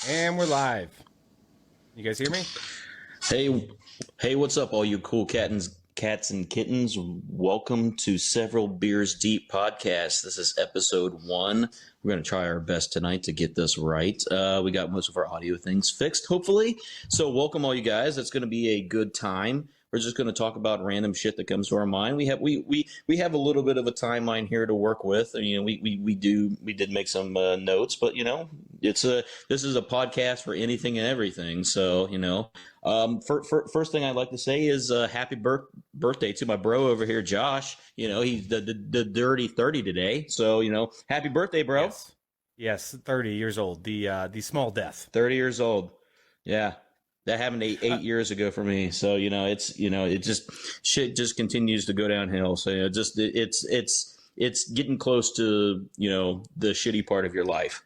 And we're live. You guys hear me? Hey, what's up, all you cool cats and kittens? Welcome to Several Beers Deep podcast. This is episode 1. We're going to try our best tonight to get this right. We got most of our audio things fixed, hopefully. So welcome, all you guys. It's going to be a good time. We're just going to talk about random shit that comes to our mind. We have a little bit of a timeline here to work with. I mean, we did make some notes, but this is a podcast for anything and everything. So first thing I'd like to say is happy birthday to my bro over here, Josh. He's the dirty 30 today. So happy birthday, bro. Yes, 30 years old. The small death. 30 years old. Yeah. That happened 8 years ago for me. So, it just shit just continues to go downhill. So, it's getting close to, the shitty part of your life,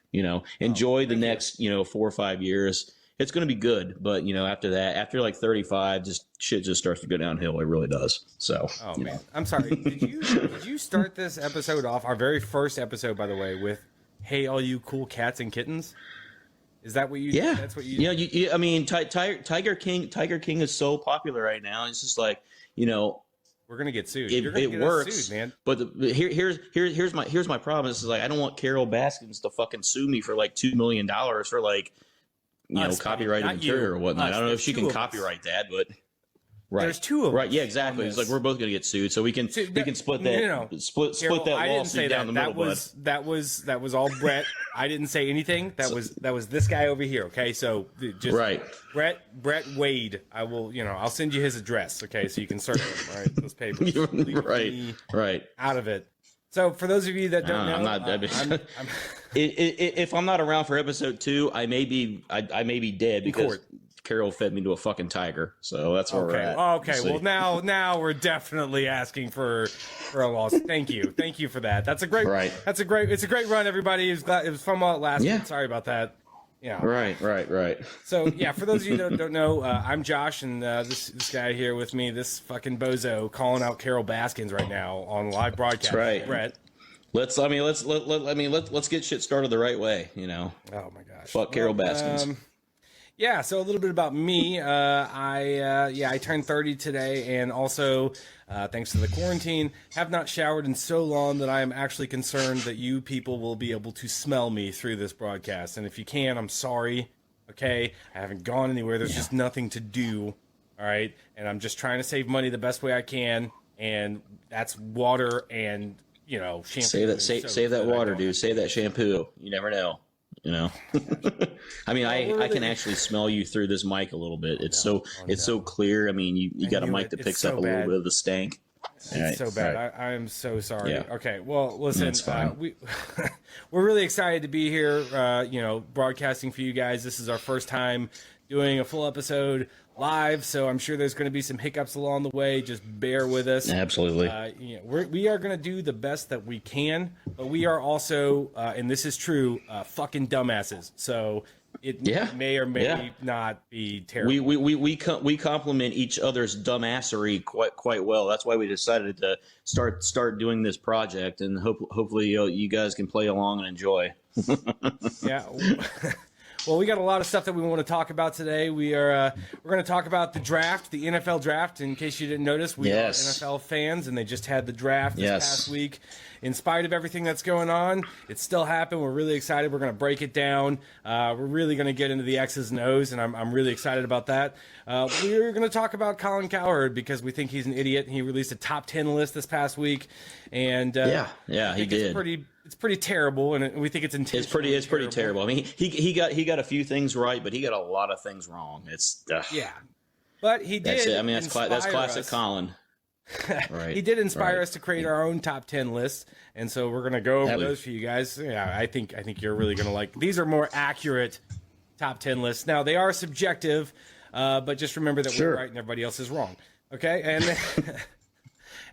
enjoy the next, 4 or 5 years. It's going to be good. But, after that, after like 35, shit just starts to go downhill. It really does. So, man, I'm sorry. Did you start this episode off, our very first episode, by the way, with, hey, all you cool cats and kittens? Is that what you? Yeah, that's what you. I mean, Tiger King is so popular right now. It's just like, we're gonna get sued. It works, sued, man. But here's my problem. This is like, I don't want Carol Baskins to fucking sue me for like $2 million for like, copyrighted material or whatnot. I don't know if she can copyright that, but. Right. There's two of us. Right. Yeah, exactly. It's like we're both going to get sued, so we can split that split Carol, that lawsuit down the middle. That was all Brett. I didn't say anything. That was this guy over here. Okay, so just Brett Wade. I will. I'll send you his address. Okay, so you can search him. All right, those papers. right. Out of it. So for those of you that don't know, I'm not. If I'm not around for episode 2, I may be dead because Carol fed me to a fucking tiger, so that's where we're at. Okay, well now we're definitely asking for a loss. Thank you for that. That's a great It's a great run, everybody. It was fun while it lasted. Yeah. Sorry about that. Yeah. Right. So yeah, for those of you that don't know, I'm Josh, and this guy here with me, this fucking bozo, calling out Carol Baskins right now on live broadcast. That's right, Brett. Let's get shit started the right way. Oh my gosh. Fuck Carol Baskins. Yeah, so a little bit about me. I turned 30 today, and also, thanks to the quarantine, have not showered in so long that I am actually concerned that you people will be able to smell me through this broadcast. And if you can, I'm sorry. Okay, I haven't gone anywhere. There's just nothing to do. All right, and I'm just trying to save money the best way I can, and that's water and shampoo. Save that water, dude. Save that shampoo. You never know. I mean, I can actually smell you through this mic a little bit. It's so clear. I mean, you got a mic that picks up a little bit of the stank. It's so bad. Right. I am so sorry. Yeah. Okay. Well, listen, we're really excited to be here, broadcasting for you guys. This is our first time doing a full episode live, so I'm sure there's going to be some hiccups along the way. Just bear with us. Absolutely. We are going to do the best that we can, but we are also, and this is true, fucking dumbasses. So it may or may not be terrible. We compliment each other's dumbassery quite well. That's why we decided to start doing this project, and hopefully you guys can play along and enjoy. Yeah. Well, we got a lot of stuff that we want to talk about today. We're going to talk about the draft, the NFL draft. In case you didn't notice, we are NFL fans, and they just had the draft this past week. In spite of everything that's going on, it still happened. We're really excited. We're going to break it down. We're really going to get into the X's and O's, and I'm really excited about that. We're going to talk about Colin Cowherd because we think he's an idiot. He released a top 10 list this past week, and he did. It's pretty terrible, and we think it's intentional. It's pretty terrible. I mean, he got a few things right, but he got a lot of things wrong. But he did. That's it. I mean, that's classic Colin. Right. He did inspire us to create our own top 10 lists, and so we're gonna go over those for you guys. Yeah, I think you're really gonna like. These are more accurate top 10 lists. Now they are subjective, but just remember that we're right and everybody else is wrong. Okay, and then,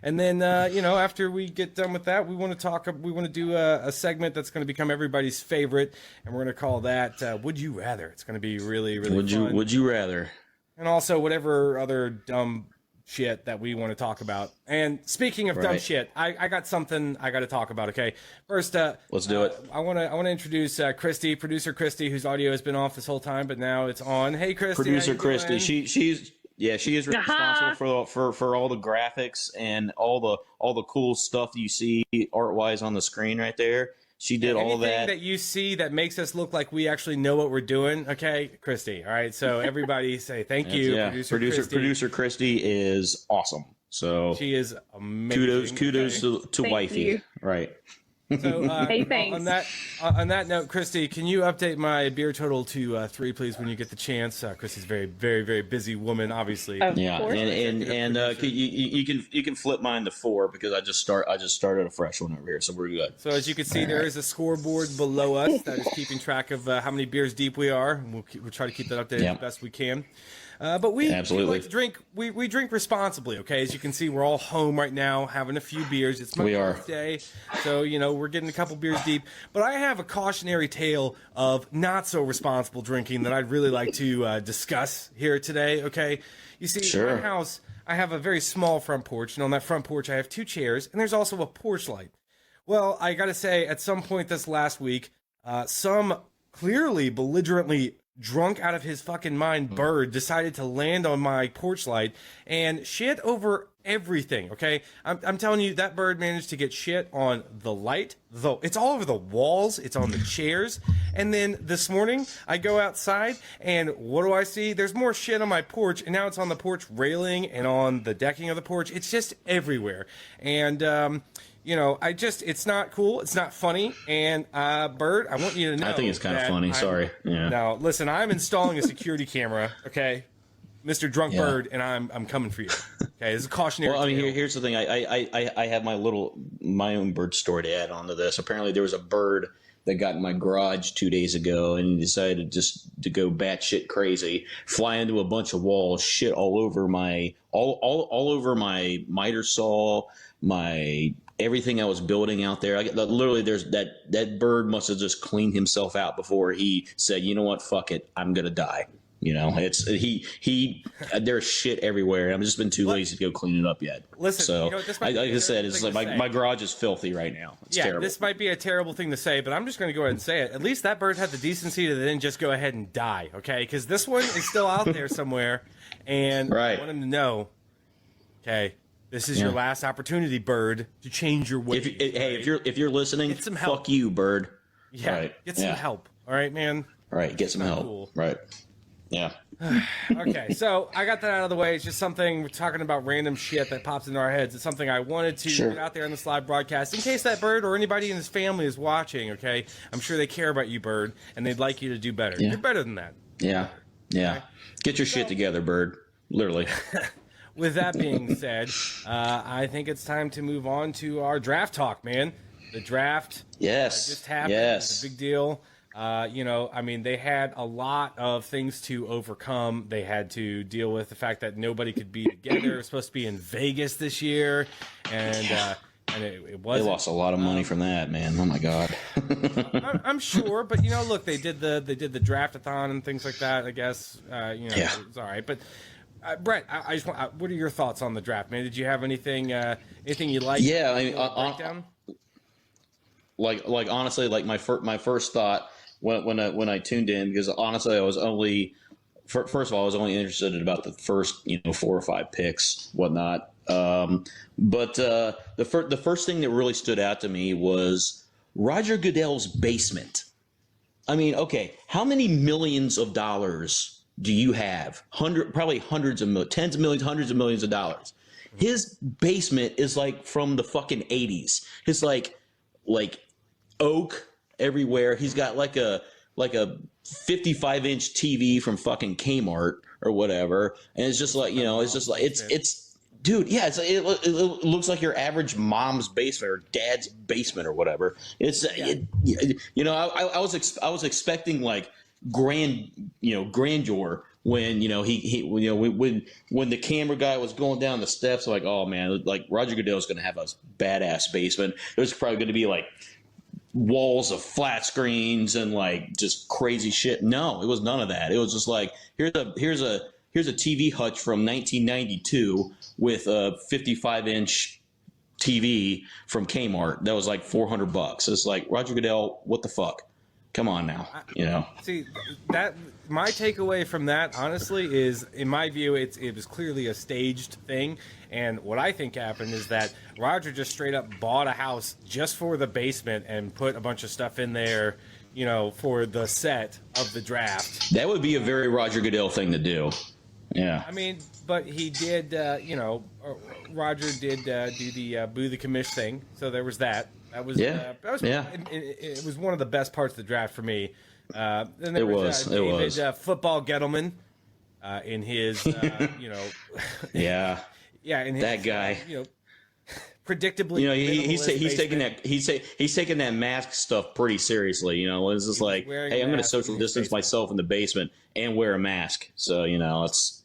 and then after we get done with that, we want to do a segment that's going to become everybody's favorite, and we're going to call that Would You Rather. It's going to be really fun. Would you rather? And also whatever other dumb shit that we want to talk about. And speaking of dumb shit, I got something I got to talk about. Okay, first, let's do it. I want to introduce Christy, producer Christy, whose audio has been off this whole time, but now it's on. Hey, Christy, producer Christy, she is responsible for all the graphics and all the cool stuff you see art wise on the screen right there. She did all that. Anything that you see that makes us look like we actually know what we're doing, okay, Christy. All right, so everybody say thank you, producer Christy is awesome. So she is amazing. Kudos to wifey, you. Right? So hey, thanks. On that note, Christy, can you update my beer total to 3, please, when you get the chance? Christy's a very, very, very busy woman, obviously. Of yeah, course. and you can flip mine to 4 because I just started a fresh one over here, so we're good. So as you can see, there is a scoreboard below us that is keeping track of how many beers deep we are. We'll try to keep that updated as best we can. But we like to drink. We drink responsibly. Okay, as you can see, we're all home right now having a few beers. It's my birthday, so we're getting a couple beers deep. But I have a cautionary tale of not so responsible drinking that I'd really like to discuss here today. Okay, you see, in my house, I have a very small front porch, and on that front porch, I have 2 chairs, and there's also a porch light. Well, I got to say, at some point this last week, some clearly belligerently drunk out of his fucking mind bird decided to land on my porch light and shit over everything. Okay, I'm telling you, that bird managed to get shit on the light, though it's all over the walls, it's on the chairs. And then this morning I go outside and what do I see? There's more shit on my porch, and now it's on the porch railing and on the decking of the porch. It's just everywhere. And it's not cool. It's not funny. And, Bird, I want you to know. I think it's kind of funny. Sorry. Yeah. Now, listen, I'm installing a security camera, okay? Mr. Drunk Bird, and I'm coming for you. Okay, this is a cautionary. Well, I mean, here's the thing. I have my own bird story to add on to this. Apparently, there was a bird that got in my garage 2 days ago and decided just to go batshit crazy, fly into a bunch of walls, shit all over my over my miter saw, my everything I was building out there. Literally, there's that bird must have just cleaned himself out before he said, "You know what? Fuck it, I'm gonna die." It's there's shit everywhere. I've just been too lazy to go clean it up yet. Listen, so like I said, it's like my garage is filthy right now. It's terrible. This might be a terrible thing to say, but I'm just going to go ahead and say it. At least that bird had the decency to then just go ahead and die. Okay, because this one is still out there somewhere, and I want him to know. Okay. This is your last opportunity, bird, to change your ways. If you're listening, get some help. Fuck you, bird. Yeah, get some help. All right, man. All right, get some help. Cool. Right. Yeah. Okay, so I got that out of the way. It's just something we're talking about random shit that pops into our heads. It's something I wanted to get out there on this live broadcast in case that bird or anybody in his family is watching. Okay, I'm sure they care about you, bird, and they'd like you to do better. You're better than that. Yeah. Okay? Get your shit together, bird. Literally. With that being said, I think it's time to move on to our draft talk, man. The draft just happened. It's a big deal. They had a lot of things to overcome. They had to deal with the fact that nobody could be together. It was supposed to be in Vegas this year, and it wasn't. They lost a lot of money from that, man. Oh my god. I'm sure, but look, they did the draft-a-thon and things like that. I guess it was all right, but. Brett, I just want. What are your thoughts on the draft, man? Did you have anything you like? Yeah, I mean, like honestly, like my first thought when I tuned in, because honestly, I was only first of all, I was only interested in about the first 4 or 5 picks, whatnot. But the first thing that really stood out to me was Roger Goodell's basement. I mean, okay, how many millions of dollars do you have? Probably hundreds of millions, tens of millions, hundreds of millions of dollars. His basement is like from the fucking 80s. It's like oak everywhere. He's got like a 55-inch TV from fucking Kmart or whatever, and it's just like it's dude, yeah, it looks like your average mom's basement or dad's basement or whatever. I was expecting like grandeur when when the camera guy was going down the steps, like, oh man, like Roger Goodell's going to have a badass basement. There's probably going to be like walls of flat screens and like just crazy shit. No, it was none of that. It was just like here's a here's a TV hutch from 1992 with a 55-inch TV from Kmart that was like $400. It's like, Roger Goodell, what the fuck? Come on now, See, that my takeaway from that, honestly, is in my view, it was clearly a staged thing. And what I think happened is that Roger just straight up bought a house just for the basement and put a bunch of stuff in there, for the set of the draft. That would be a very Roger Goodell thing to do. Yeah. I mean, but he did, Roger did do the Boo the Commish thing. So there was that. That was it was one of the best parts of the draft for me. Then there was David Football Gettleman in his yeah in his, that guy predictably he's taking that mask stuff pretty seriously. It's just like, hey, I'm going to social distance myself in the basement and wear a mask. So it's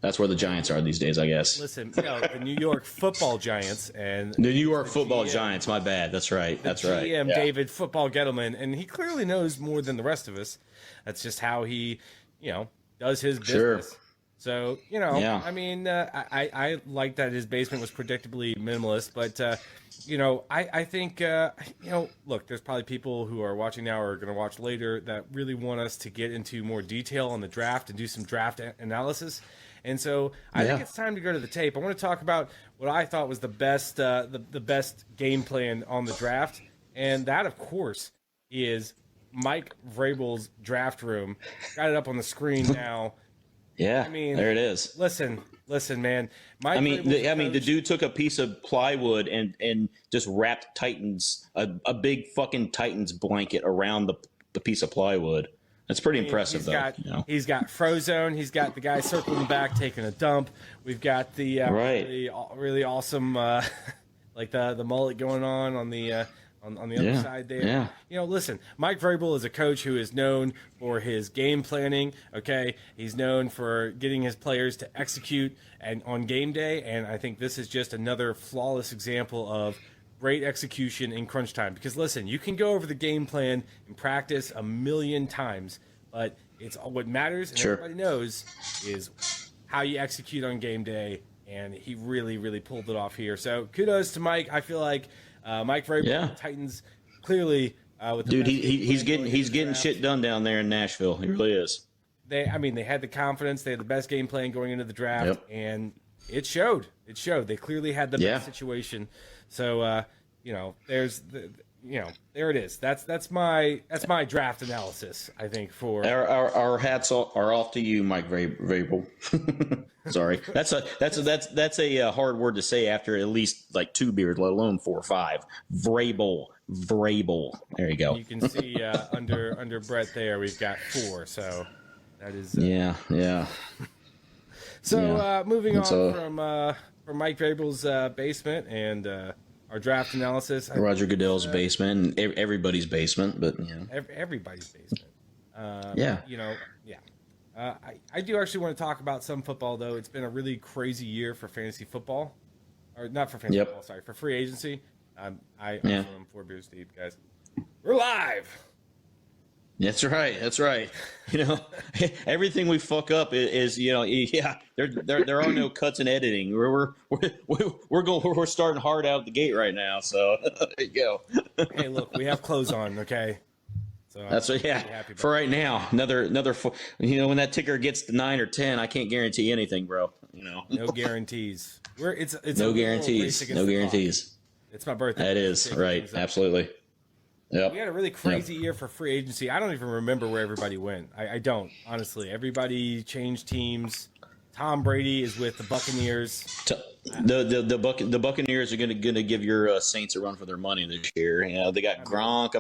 that's where the Giants are these days, I guess. Listen, the New York Football Giants and the New York Football Giants. My bad. That's right. That's right. GM David Football Gettleman, and he clearly knows more than the rest of us. That's just how he, does his business. Sure. So I mean, I like that his basement was predictably minimalist, but I think look, there's probably people who are watching now or are going to watch later that really want us to get into more detail on the draft and do some draft analysis. And so I think it's time to go to the tape. I want to talk about what I thought was the best the best game plan on the draft. And that, of course, is Mike Vrabel's draft room. Got it up on the screen now. Yeah, I mean, there it is. Listen, man. The dude took a piece of plywood and just wrapped a big fucking Titans blanket around the piece of plywood. That's pretty impressive, He's got Frozone. He's got the guy circling back taking a dump. We've got the really awesome, like the mullet going on the other side there. Yeah. Listen, Mike Vrabel is a coach who is known for his game planning. Okay, he's known for getting his players to execute and on game day, and I think this is just another flawless example of great execution in crunch time. Because listen, you can go over the game plan in practice a million times, but it's what matters, and everybody knows, is how you execute on game day. And he really, really pulled it off here. So kudos to Mike. I feel like Mike Vrabel, the Titans, clearly with the dude, he's getting shit done down there in Nashville. He really is. They had the confidence. They had the best game plan going into the draft, and it showed. They clearly had the best situation. So there's there it is. That's my draft analysis. I think for our hats are off to you, Mike Vrabel. Sorry, that's a hard word to say after at least like 2 beers, let alone 4 or 5. Vrabel. There you go. You can see under Brett there we've got 4. So that is yeah. So moving on from Mike Vrabel's basement and our draft analysis. Roger Goodell's basement and everybody's basement, but everybody's basement. I do actually want to talk about some football, though. It's been a really crazy year for fantasy football, or not for fantasy football. Sorry, for free agency. I also am 4 beers deep, guys. We're live. That's right. Everything we fuck up is there are no cuts and editing. We're starting hard out the gate right now. So there you go. Hey, look, we have clothes on, okay? So that's for right now. Another when that ticker gets to 9 or 10, I can't guarantee anything, bro. No guarantees. It's no guarantees. No guarantees. It's my birthday. That is right. Absolutely. Yep. We had a really crazy year for free agency. I don't even remember where everybody went. I don't, honestly. Everybody changed teams. Tom Brady is with the Buccaneers. The Buccaneers are going to give your Saints a run for their money this year. They got Gronk.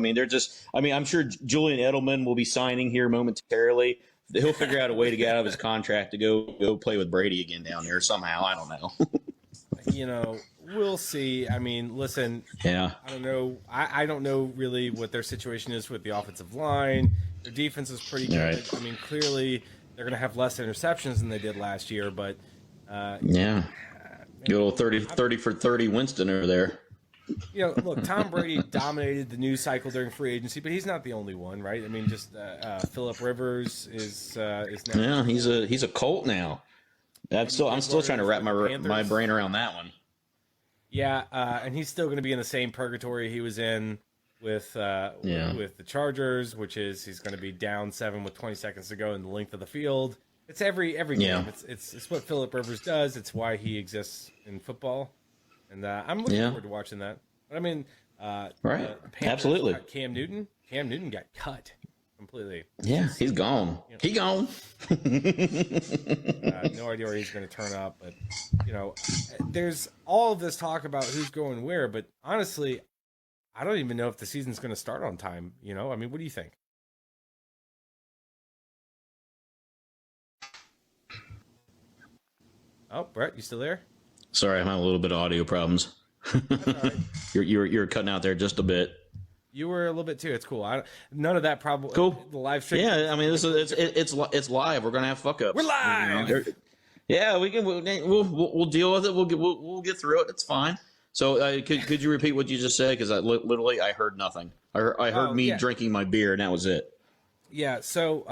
I'm sure Julian Edelman will be signing here momentarily. He'll figure out a way to get out of his contract to go play with Brady again down there somehow. I don't know. We'll see. Listen. Yeah. I don't know. I don't know really what their situation is with the offensive line. Their defense is pretty good. Right. Clearly they're going to have less interceptions than they did last year, but good old 30 for 30 Winston over there. look, Tom Brady dominated the news cycle during free agency, but he's not the only one, right? I mean, just Phillip Rivers is now. Yeah, he's a Colt now. I'm still trying to wrap my brain around that one. Yeah, and he's still going to be in the same purgatory he was in with the Chargers, which is he's going to be down 7 with 20 seconds to go in the length of the field. It's every game. It's what Phillip Rivers does. It's why he exists in football, and I'm looking forward to watching that. But I mean, right? Absolutely. Cam Newton got cut completely. Yeah, he's gone. He gone. No idea where he's going to turn up, but there's all of this talk about who's going where. But honestly, I don't even know if the season's going to start on time. I mean, what do you think? Oh, Brett, you still there? Sorry, I'm having a little bit of audio problems. That's all right. You're cutting out there just a bit. You were a little bit too. It's cool. None of that probably. Cool. The live stream. Yeah, I mean, it's live. We're gonna have fuck ups. We're live. Yeah, we can. We'll deal with it. We'll get through it. It's fine. So could you repeat what you just said? Because literally I heard nothing. I heard me drinking my beer, and that was it. Yeah. So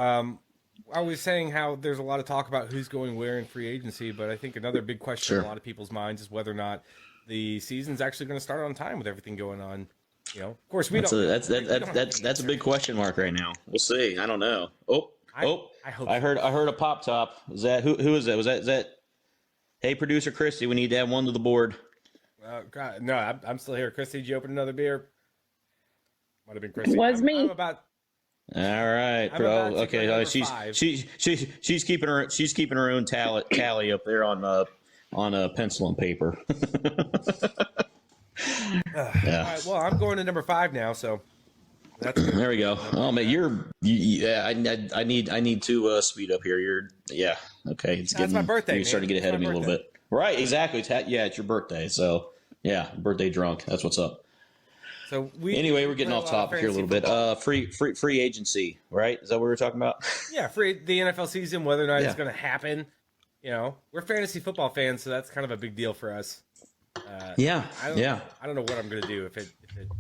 I was saying how there's a lot of talk about who's going where in free agency, but I think another big question in a lot of people's minds is whether or not the season's actually going to start on time with everything going on. Of course, that's a big question mark right now. We'll see. I don't know. I hope I heard a pop top. Is that who is that? Is that? Hey, producer Christy, we need to add one to the board. God, no, I'm still here. Christy, did you open another beer? Might have been Christy. It was me. All right, bro. Okay, she's keeping her own tally up there on pencil and paper. All right, well, I'm going to number 5 now, so that's good. There we go. Oh man, I need to speed up here. Okay. That's my birthday. You're starting to get ahead of me a little bit. Right, exactly. It's your birthday, so yeah, birthday drunk. That's what's up. So we're getting off topic here a little bit. Free agency, right? Is that what we were talking about? Yeah, the NFL season, whether or not it's going to happen. We're fantasy football fans, so that's kind of a big deal for us. I don't know what I'm going to do if it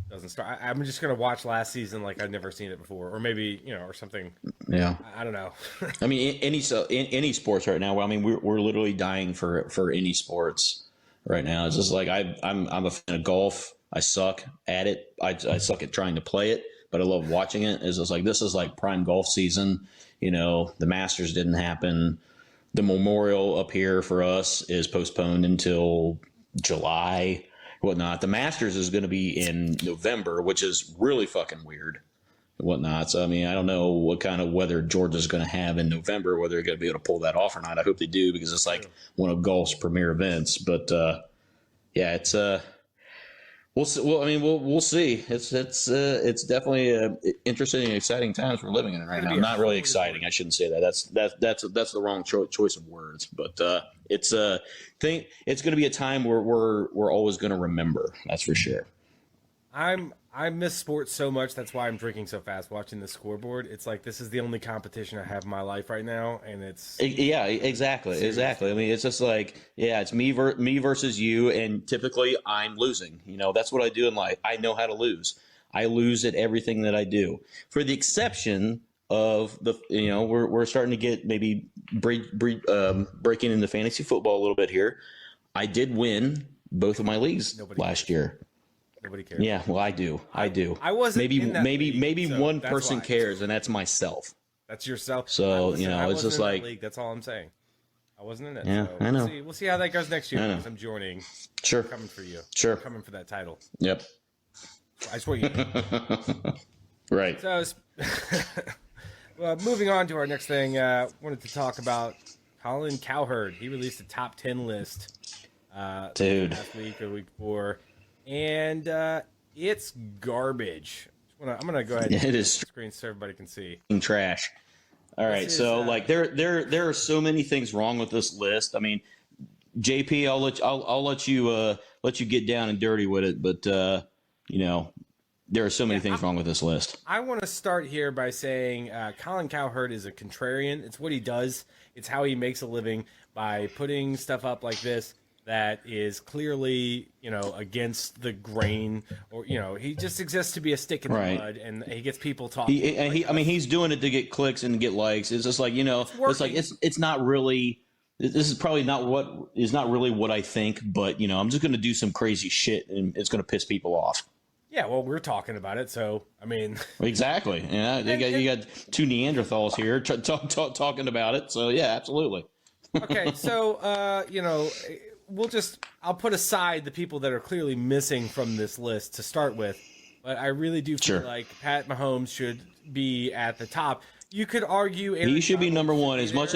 doesn't start. I'm just going to watch last season like I've never seen it before, or maybe or something. Yeah, I don't know. I mean, any sports right now. I mean, we're literally dying for any sports right now. It's just like I'm a fan of golf. I suck at it. I suck at trying to play it, but I love watching it. It's just like this is like prime golf season. The Masters didn't happen. The Memorial up here for us is postponed until July, whatnot. The Masters is going to be in November, which is really fucking weird, whatnot. So I mean, I don't know what kind of weather Georgia's going to have in November, whether they're going to be able to pull that off or not. I hope they do because it's like one of golf's premier events. But it's we'll see. Well, I mean, we'll see. It's definitely interesting and exciting times we're living in right now. Not really exciting. I shouldn't say that. That's the wrong choice of words. But it's going to be a time where we're always going to remember. That's for sure. I miss sports so much. That's why I'm drinking so fast watching the scoreboard. It's like this is the only competition I have in my life right now, and it's exactly. I mean, it's just like it's me versus you, and typically I'm losing. That's what I do in life. I know how to lose. I lose at everything that I do, for the exception of the we're starting to get maybe breaking into fantasy football a little bit here. I did win both of my leagues last year. Nobody cares. Yeah, well, I do. I wasn't. Maybe one person cares, and that's myself. That's yourself. So it's just like league. That's all I'm saying. I wasn't in it. Yeah, so I know. We'll see how that goes next year. Because I'm joining. Sure. I'm coming for you. Sure. I'm coming for that title. Yep. I just want you to know. Right. So, well, moving on to our next thing, wanted to talk about Colin Cowherd. He released a top 10 list. Dude. Last week or the week before. And it's garbage. I'm gonna go ahead and it is screen so everybody can see. Trash. All right, so like there are so many things wrong with this list. I mean, JP, I'll let you get down and dirty with it, but there are so many things wrong with this list. I want to start here by saying Colin Cowherd is a contrarian. It's what he does. It's how he makes a living by putting stuff up like this. that is clearly, against the grain, or he just exists to be a stick in the mud, and he gets people talking. He's doing it to get clicks and get likes. It's just like it's not really. This is probably not what I think, but I'm just going to do some crazy shit, and it's going to piss people off. Yeah, well, we're talking about it, so I mean, exactly. Yeah, you got two Neanderthals here talking about it. So yeah, absolutely. Okay, so I'll put aside the people that are clearly missing from this list to start with, but I really do feel like Pat Mahomes should be at the top. You could argue he should be number one. As much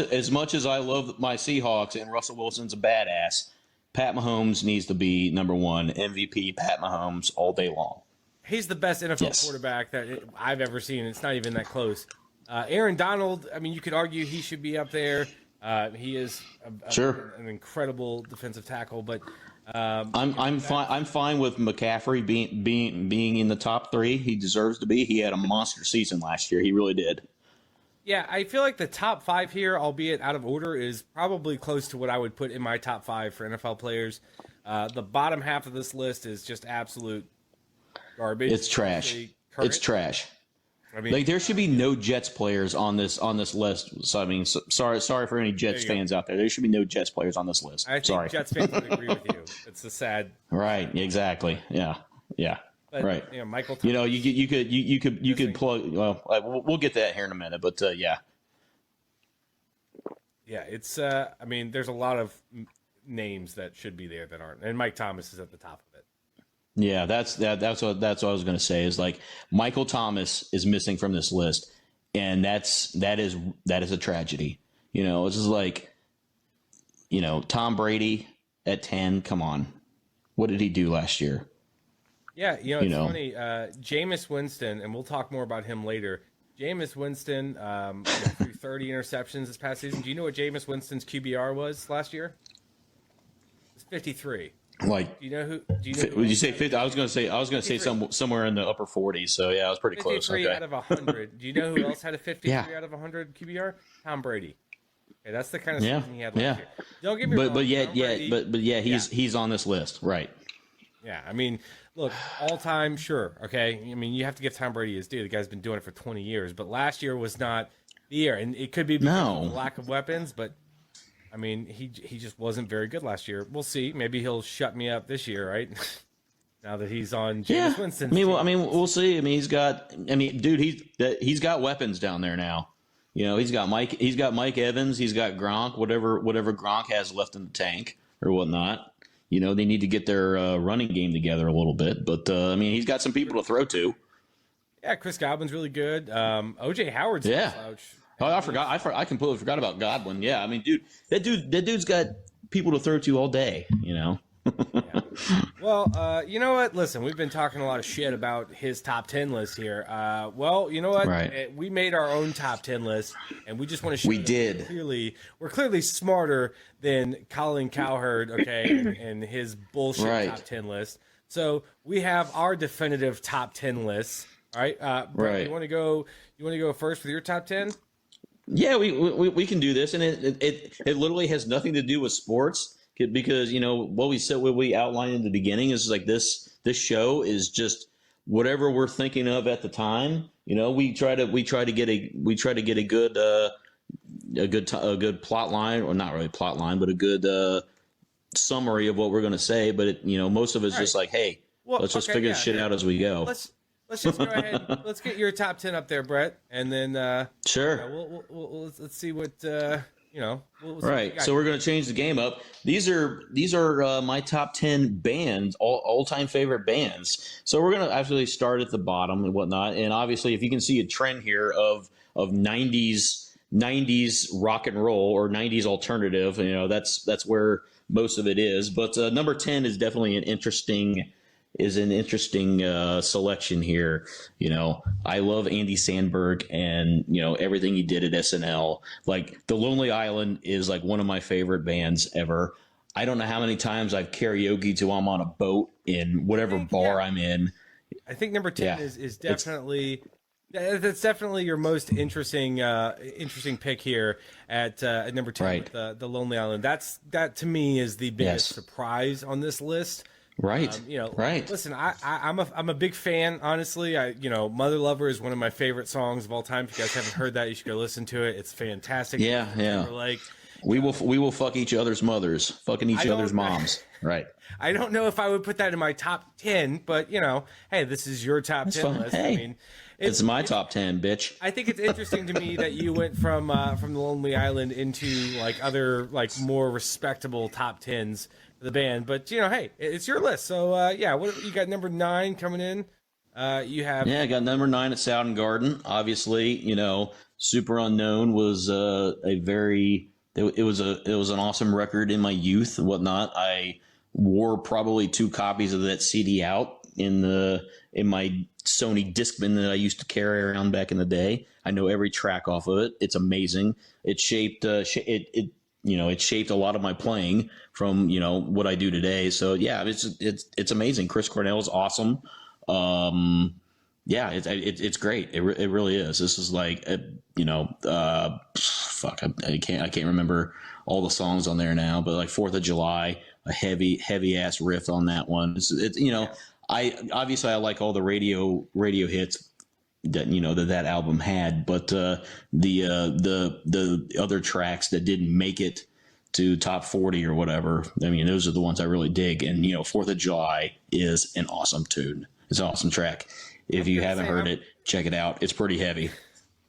as I love my Seahawks and Russell Wilson's a badass, Pat Mahomes needs to be number one. MVP Pat Mahomes all day long. He's the best NFL quarterback that I've ever seen. It's not even that close. Aaron Donald, I mean, you could argue he should be up there. He is an incredible defensive tackle, but I'm fine with McCaffrey being in the top three. He deserves to be. He had a monster season last year. He really did. Yeah, I feel like the top five here, albeit out of order, is probably close to what I would put in my top five for NFL players. The bottom half of this list is just absolute garbage. It's trash. It's trash. I mean, there should be no Jets players on this list. So I mean, sorry for any Jets fans out there. There should be no Jets players on this list. I think Jets fans would agree with you. It's a sad. Right. Exactly. Yeah. But, right. Michael. Thomas, you could plug. Well, we'll get that here in a minute. But yeah. Yeah, it's. I mean, there's a lot of names that should be there that aren't, and Mike Thomas is at the top of it. Yeah, that's what I was going to say is like Michael Thomas is missing from this list, and that is a tragedy. It's just like, Tom Brady at 10. Come on, what did he do last year? Yeah, it's funny. Jameis Winston, and we'll talk more about him later. Jameis Winston threw 30 interceptions this past season. Do you know what Jameis Winston's QBR was last year? It's 53. Like, do you know who? Would you say 50? I was going to say somewhere in the upper 40s. So yeah, I was pretty close. 53 out of 100. Do you know who else had a 53 out of 100 QBR? Tom Brady. Okay, that's the kind of season he had last year. Don't get me wrong. He's on this list, right? Yeah, I mean, look, all time, sure, okay. I mean, you have to give Tom Brady his due. The guy's been doing it for 20 years, but last year was not the year, and it could be because of the lack of weapons, but. I mean, he just wasn't very good last year. We'll see. Maybe he'll shut me up this year, right? Now that he's on Jameis Winston. We'll see. I mean, he's got weapons down there now. He's got Mike Evans. He's got Gronk. Whatever Gronk has left in the tank or whatnot. They need to get their running game together a little bit. But he's got some people to throw to. Yeah, Chris Godwin's really good. O.J. Howard's a slouch. Oh, I forgot. I completely forgot about Godwin. Yeah, I mean, that dude's got people to throw to all day. Yeah. Well, you know what? Listen, we've been talking a lot of shit about his top 10 list here. Well, you know what? Right. We made our own top 10 list, and we just want to show we did. We're clearly smarter than Colin Cowherd, okay, and his bullshit top 10 list. So we have our definitive top 10 lists. All right, Brett, you want to go first with your top 10? Yeah, we can do this, and it literally has nothing to do with sports because what we outlined in the beginning is like this show is just whatever we're thinking of at the time. We try to get a good plot line, or not really plot line, but a good summary of what we're going to say. But most of it's just like, hey, let's just figure this shit out as we go. Let's just go ahead. Let's get your top 10 up there, Brett, and then sure. Let's see what Right. So we're going to change the game up. These are my top 10 bands, all-time favorite bands. So we're going to actually start at the bottom and whatnot. And obviously, if you can see a trend here of 90s rock and roll or 90s alternative, that's where most of it is. But number 10 is definitely an interesting selection here. I love Andy Samberg and everything he did at SNL. Like The Lonely Island is like one of my favorite bands ever. I don't know how many times I've karaoke to I'm on a boat in whatever bar I'm in. I think number 10 is definitely Yeah, that's definitely your most interesting pick here at number 10 Right. with the Lonely Island. That to me is the biggest Yes. surprise on this list. Right. Right. Listen, I'm a big fan. Honestly, Mother Lover is one of my favorite songs of all time. If you guys haven't heard that, you should go listen to it. It's fantastic. Yeah. Like we will fuck each other's mothers, fucking each other's moms. Right. I don't know if I would put that in my top 10, but hey, this is your top 10 fine. list. Hey. I mean, It's my top 10, bitch. I think it's interesting to me that you went from the Lonely Island into like other like more respectable top 10s for the band. But hey, it's your list. So what you got? Number 9 coming in. You have I got number 9 at Soundgarden. Obviously, Super Unknown was it was an awesome record in my youth and whatnot. I wore probably 2 copies of that CD out in my Sony Discman that I used to carry around back in the day. I know every track off of it. It's amazing. It shaped it shaped a lot of my playing from what I do today. So yeah, it's amazing. Chris Cornell is awesome. It's great. It really is. This is like fuck. I can't remember all the songs on there now, but like 4th of July, a heavy ass riff on that one. I like all the radio hits that that album had, but the other tracks that didn't make it to top 40 or whatever, I mean, those are the ones I really dig. And 4th of July is an awesome tune. It's an awesome track. If you haven't heard it, check it out. It's pretty heavy.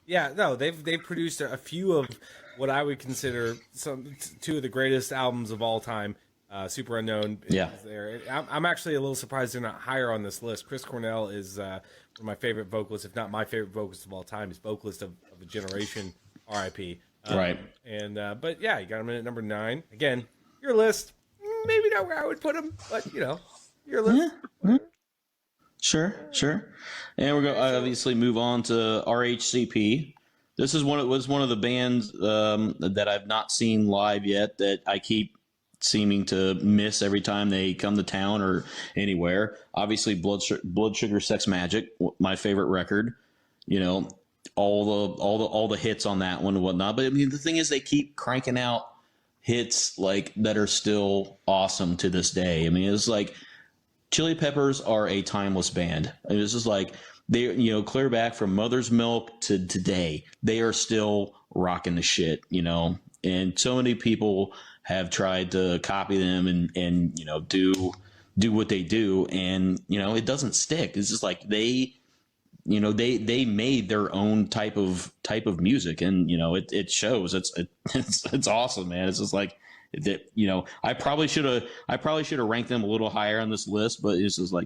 Yeah, no, they've produced a few of what I would consider 2 of the greatest albums of all time. Super Unknown is there. I'm actually a little surprised they're not higher on this list. Chris Cornell is one of my favorite vocalists, if not my favorite vocalist of all time. He's vocalist of a generation, R.I.P. Right. But yeah, you got him in at number 9. Again, your list, maybe not where I would put him, but your list. Yeah. Sure. And we're going to obviously move on to RHCP. This is one of the bands that I've not seen live yet that I keep seeming to miss every time they come to town or anywhere. Obviously, Blood Sugar Sex Magic, my favorite record. All the hits on that one and whatnot. But I mean, the thing is, they keep cranking out hits like that are still awesome to this day. I mean, it's like Chili Peppers are a timeless band. I mean, this is like they, clear back from Mother's Milk to today, they are still rocking the shit. And so many people have tried to copy them and do what they do, and it doesn't stick. It's just like they made their own type of music, and it shows. It's awesome, man. It's just like that. I probably should have ranked them a little higher on this list, but it's just like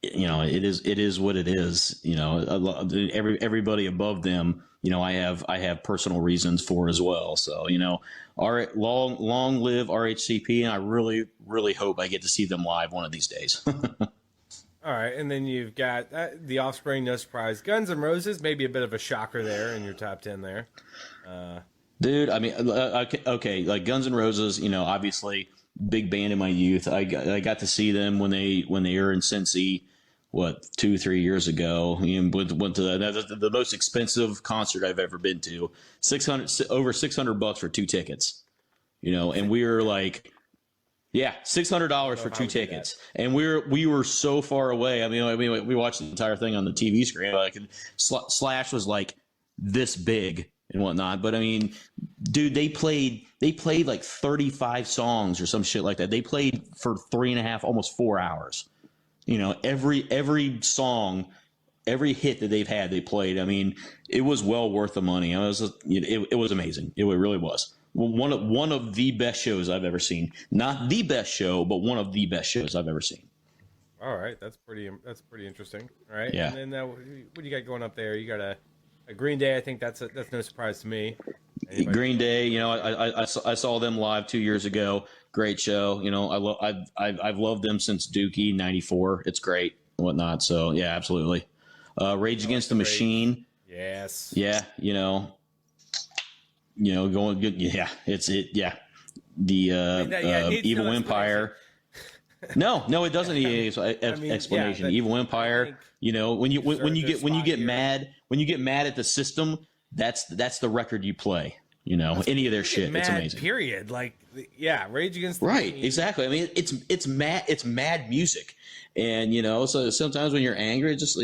it is what it is. Everybody above them, I have personal reasons for as well. So long live RHCP, and I really, really hope I get to see them live one of these days. All right, and then you've got The Offspring, no surprise. Guns N' Roses, maybe a bit of a shocker there in your top 10 there. Dude, I mean, okay, like Guns N' Roses, obviously big band in my youth. I got to see them when they were in Cincy, 2-3 years ago. Went to the most expensive concert I've ever been to. Over $600 for 2 tickets. And we were like, yeah, $600 for 2 tickets, and we were so far away. I mean, we watched the entire thing on the TV screen. Like, Slash was like this big and whatnot. But I mean, dude, they played like 35 songs or some shit like that. They played for 3.5, almost 4 hours. Every song, every hit that they've had, they played. I mean, it was well worth the money. It was amazing. It really was. One of the best shows I've ever seen. Not the best show, but one of the best shows I've ever seen. All right, that's pretty interesting. All right, yeah. And then what do you got going up there? You got a Green Day. I think that's no surprise to me. Green Day. I saw them live 2 years ago. Great show. I've loved them since Dookie '94. It's great and whatnot. So yeah, absolutely. Rage Against the Machine. Yes. Yeah. Going good. Yeah. The Evil Empire. No, it doesn't need any explanation. Yeah, Evil Empire. When you get mad at the system, that's the record you play. Any of their shit. It's amazing. Period. Like, yeah, Rage Against the Right. Machine. Exactly. I mean, it's mad music, and so sometimes when you're angry, it's just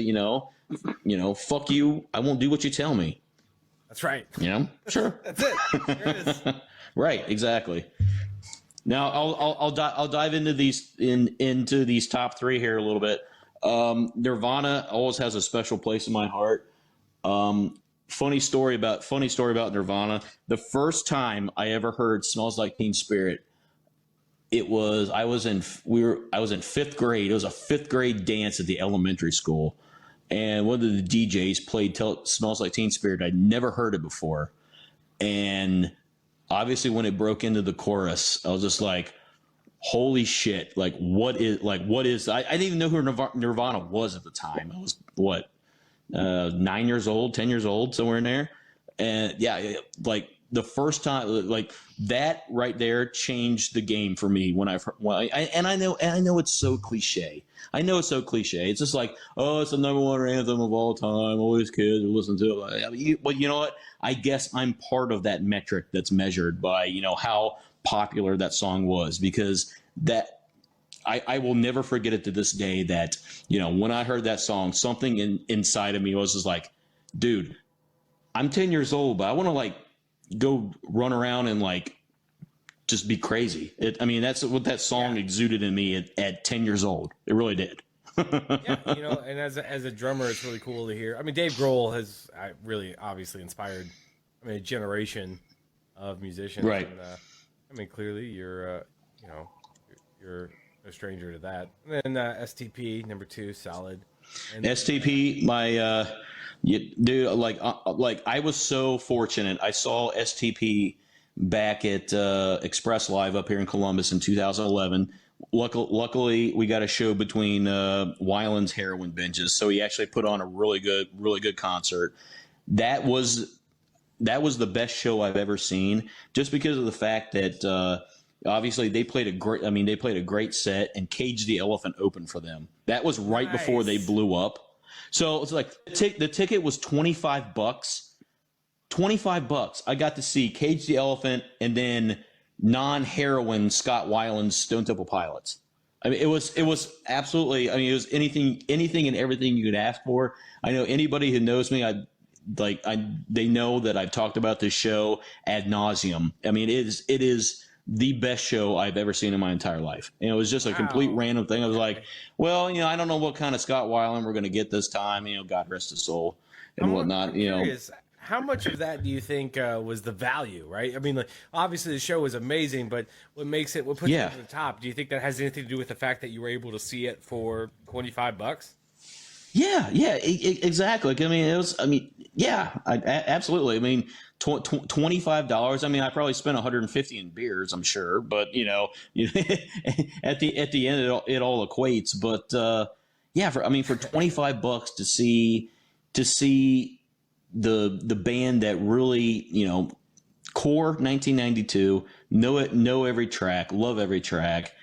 fuck you. I won't do what you tell me. That's right. Sure. That's it. There it is. Right. Exactly. Now I'll dive into these top three here a little bit. Nirvana always has a special place in my heart. Funny story about Nirvana. The first time I ever heard "Smells Like Teen Spirit," I was in fifth grade. It was a fifth grade dance at the elementary school, and one of the DJs played "Smells Like Teen Spirit." I'd never heard it before, and obviously when it broke into the chorus, I was just like, holy shit. What is I didn't even know who Nirvana was at the time. I was 9 years old, 10 years old, somewhere in there. And yeah, the first time, that right there changed the game for me I know it's so cliche. It's just like, oh, it's the number one anthem of all time. All these kids listen to it. But you know what? I guess I'm part of that metric that's measured by, how popular that song was, because I will never forget it to this day that, when I heard that song, something inside of me was just like, dude, I'm 10 years old, but I want to go run around and just be crazy. That's what that song exuded in me at 10 years old. It really did. Yeah, and as a drummer, it's really cool to hear. Dave Grohl has really obviously inspired, a generation of musicians. Right. And, clearly you're no stranger to that. And then STP number 2, solid. And STP, I was so fortunate. I saw STP back at Express Live up here in Columbus in 2011. Luckily, we got a show between Weiland's heroin binges, so he actually put on a really good concert. That was the best show I've ever seen, just because of the fact that obviously they played a great set, and Cage the Elephant opened for them. That was right before they blew up. So it's the ticket was $25. $25. I got to see Cage the Elephant and then non-heroin Scott Weiland's Stone Temple Pilots. It was absolutely. It was anything and everything you could ask for. I know anybody who knows me, they know that I've talked about this show ad nauseum. It is the best show I've ever seen in my entire life. And it was just a complete random thing. I was like, well, I don't know what kind of Scott Weiland we're going to get this time. God rest his soul and whatnot. I'm curious, how much of that do you think was the value, right? Obviously the show was amazing, but what puts it over the top? Do you think that has anything to do with the fact that you were able to see it for $25? Yeah, exactly. Absolutely. $25. I probably spent $150 in beers, I'm sure, but at the end it all equates. But for $25 to see the band that really, core 1992, know every track, love every track,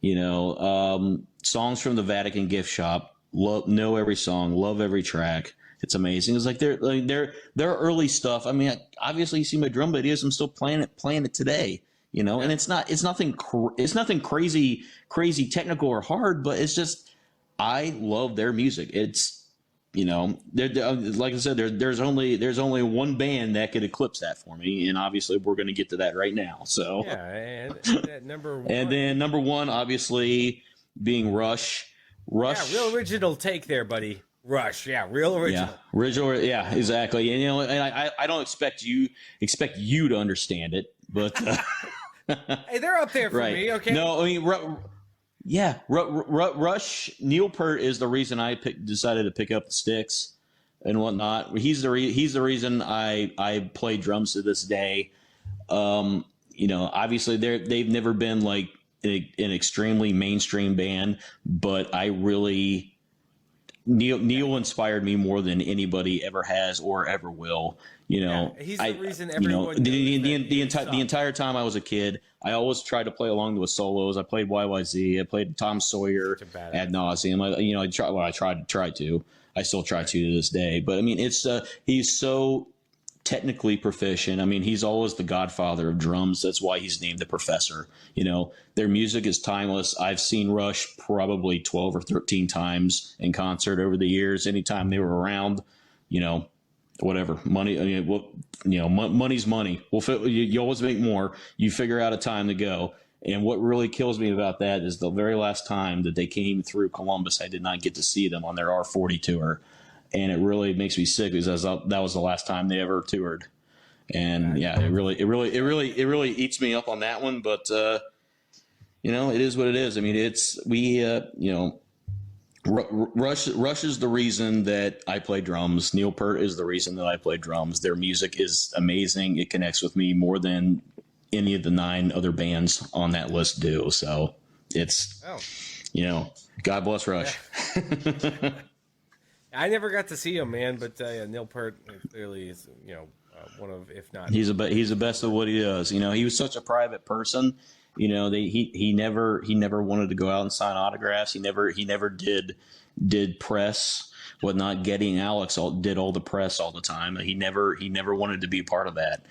songs from the Vatican gift shop, know every song, love every track. It's amazing. It's their early stuff. Obviously you see my drum videos, I'm still playing it today, and it's nothing crazy technical or hard, but it's just, I love their music. It's, like I said, there's only one band that could eclipse that for me, and obviously we're going to get to that right now. So yeah, and number one, and then number one, obviously being Rush. Yeah, real original take there, buddy. Rush, yeah, real original. Yeah, original, yeah, exactly. And and I don't expect you to understand it, but hey, they're up there for me. Okay. No, Rush. Neil Peart is the reason I decided to pick up the sticks and whatnot. He's the reason I play drums to this day. Obviously they've never been an extremely mainstream band, but I really Neil inspired me more than anybody ever has or ever will. He's the reason everyone the entire time I was a kid, I always tried to play along with solos. I played YYZ. I played Tom Sawyer ad nauseum. I tried to. I still try to this day. But I mean, it's he's so technically proficient. I mean, he's always the godfather of drums. That's why he's named the professor. Their music is timeless. I've seen Rush probably 12 or 13 times in concert over the years. Anytime they were around, whatever money. I mean, money's money. You always make more. You figure out a time to go. And what really kills me about that is the very last time that they came through Columbus, I did not get to see them on their R40 tour. And it really makes me sick because that was the last time they ever toured. And it really eats me up on that one. But, it is what it is. I mean, Rush is the reason that I play drums. Neil Peart is the reason that I play drums. Their music is amazing. It connects with me more than any of the 9 other bands on that list do. So it's, God bless Rush. Yeah. I never got to see him, man, but Neil Peart clearly is, one of, if not. He's the best of what he does. He was such a private person. He never wanted to go out and sign autographs. He never did press, whatnot. Getty and Alex did all the press all the time. He never wanted to be part of that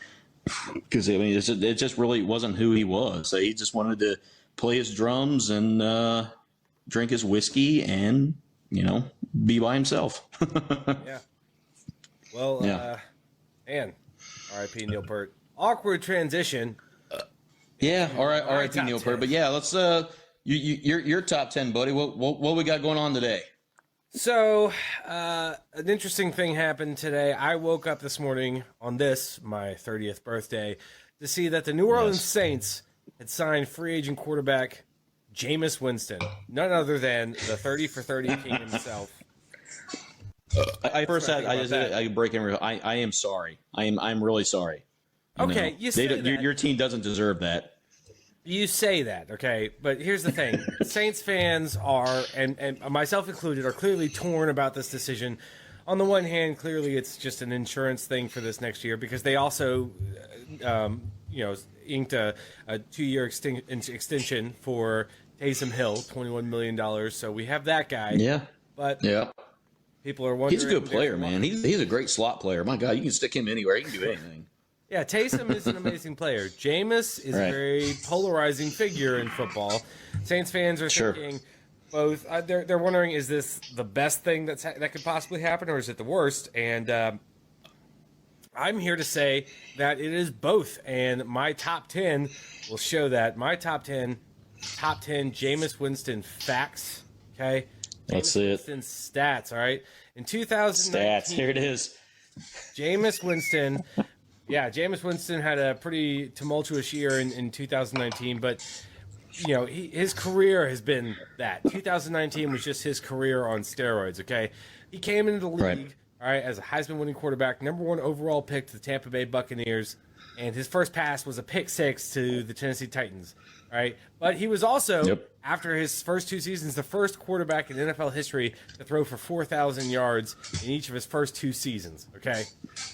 because it just really wasn't who he was. So he just wanted to play his drums and drink his whiskey and be by himself. Yeah. Well, and R.I.P. Neil Peart. Awkward transition. All right, R.I.P. Neil Peart. But let's your top 10, buddy. What we got going on today? So, an interesting thing happened today. I woke up this morning on my 30th birthday, to see that the New Orleans Saints had signed free agent quarterback Jameis Winston, none other than the 30 for 30 king himself. I break in. I am sorry. I'm really sorry. Okay, you say that. Your team doesn't deserve that. You say that, okay, but here's the thing. Saints fans are, and myself included, are clearly torn about this decision. On the one hand, clearly it's just an insurance thing for this next year because they also, inked a 2-year extension for Taysom Hill, $21 million. So we have that guy. Yeah. But people are wondering. He's a good player, man. He's a great slot player. My God, you can stick him anywhere. He can do anything. Yeah, Taysom is an amazing player. Jameis is a very polarizing figure in football. Saints fans are thinking both. They're wondering, is this the best thing that could possibly happen, or is it the worst? And I'm here to say that it is both. And my top 10 will show that. My top 10 Jameis Winston facts. Okay, that's it. Winston stats. All right, in 2019, stats. Here it is. Jameis Winston. Yeah, Jameis Winston had a pretty tumultuous year in 2019, but his career has been that. 2019 was just his career on steroids. Okay, he came into the league as a Heisman-winning quarterback, number 1 overall pick to the Tampa Bay Buccaneers, and his first pass was a pick 6 to the Tennessee Titans. All right, but he was also after his first 2 seasons the first quarterback in NFL history to throw for 4,000 yards in each of his first 2 seasons. Okay,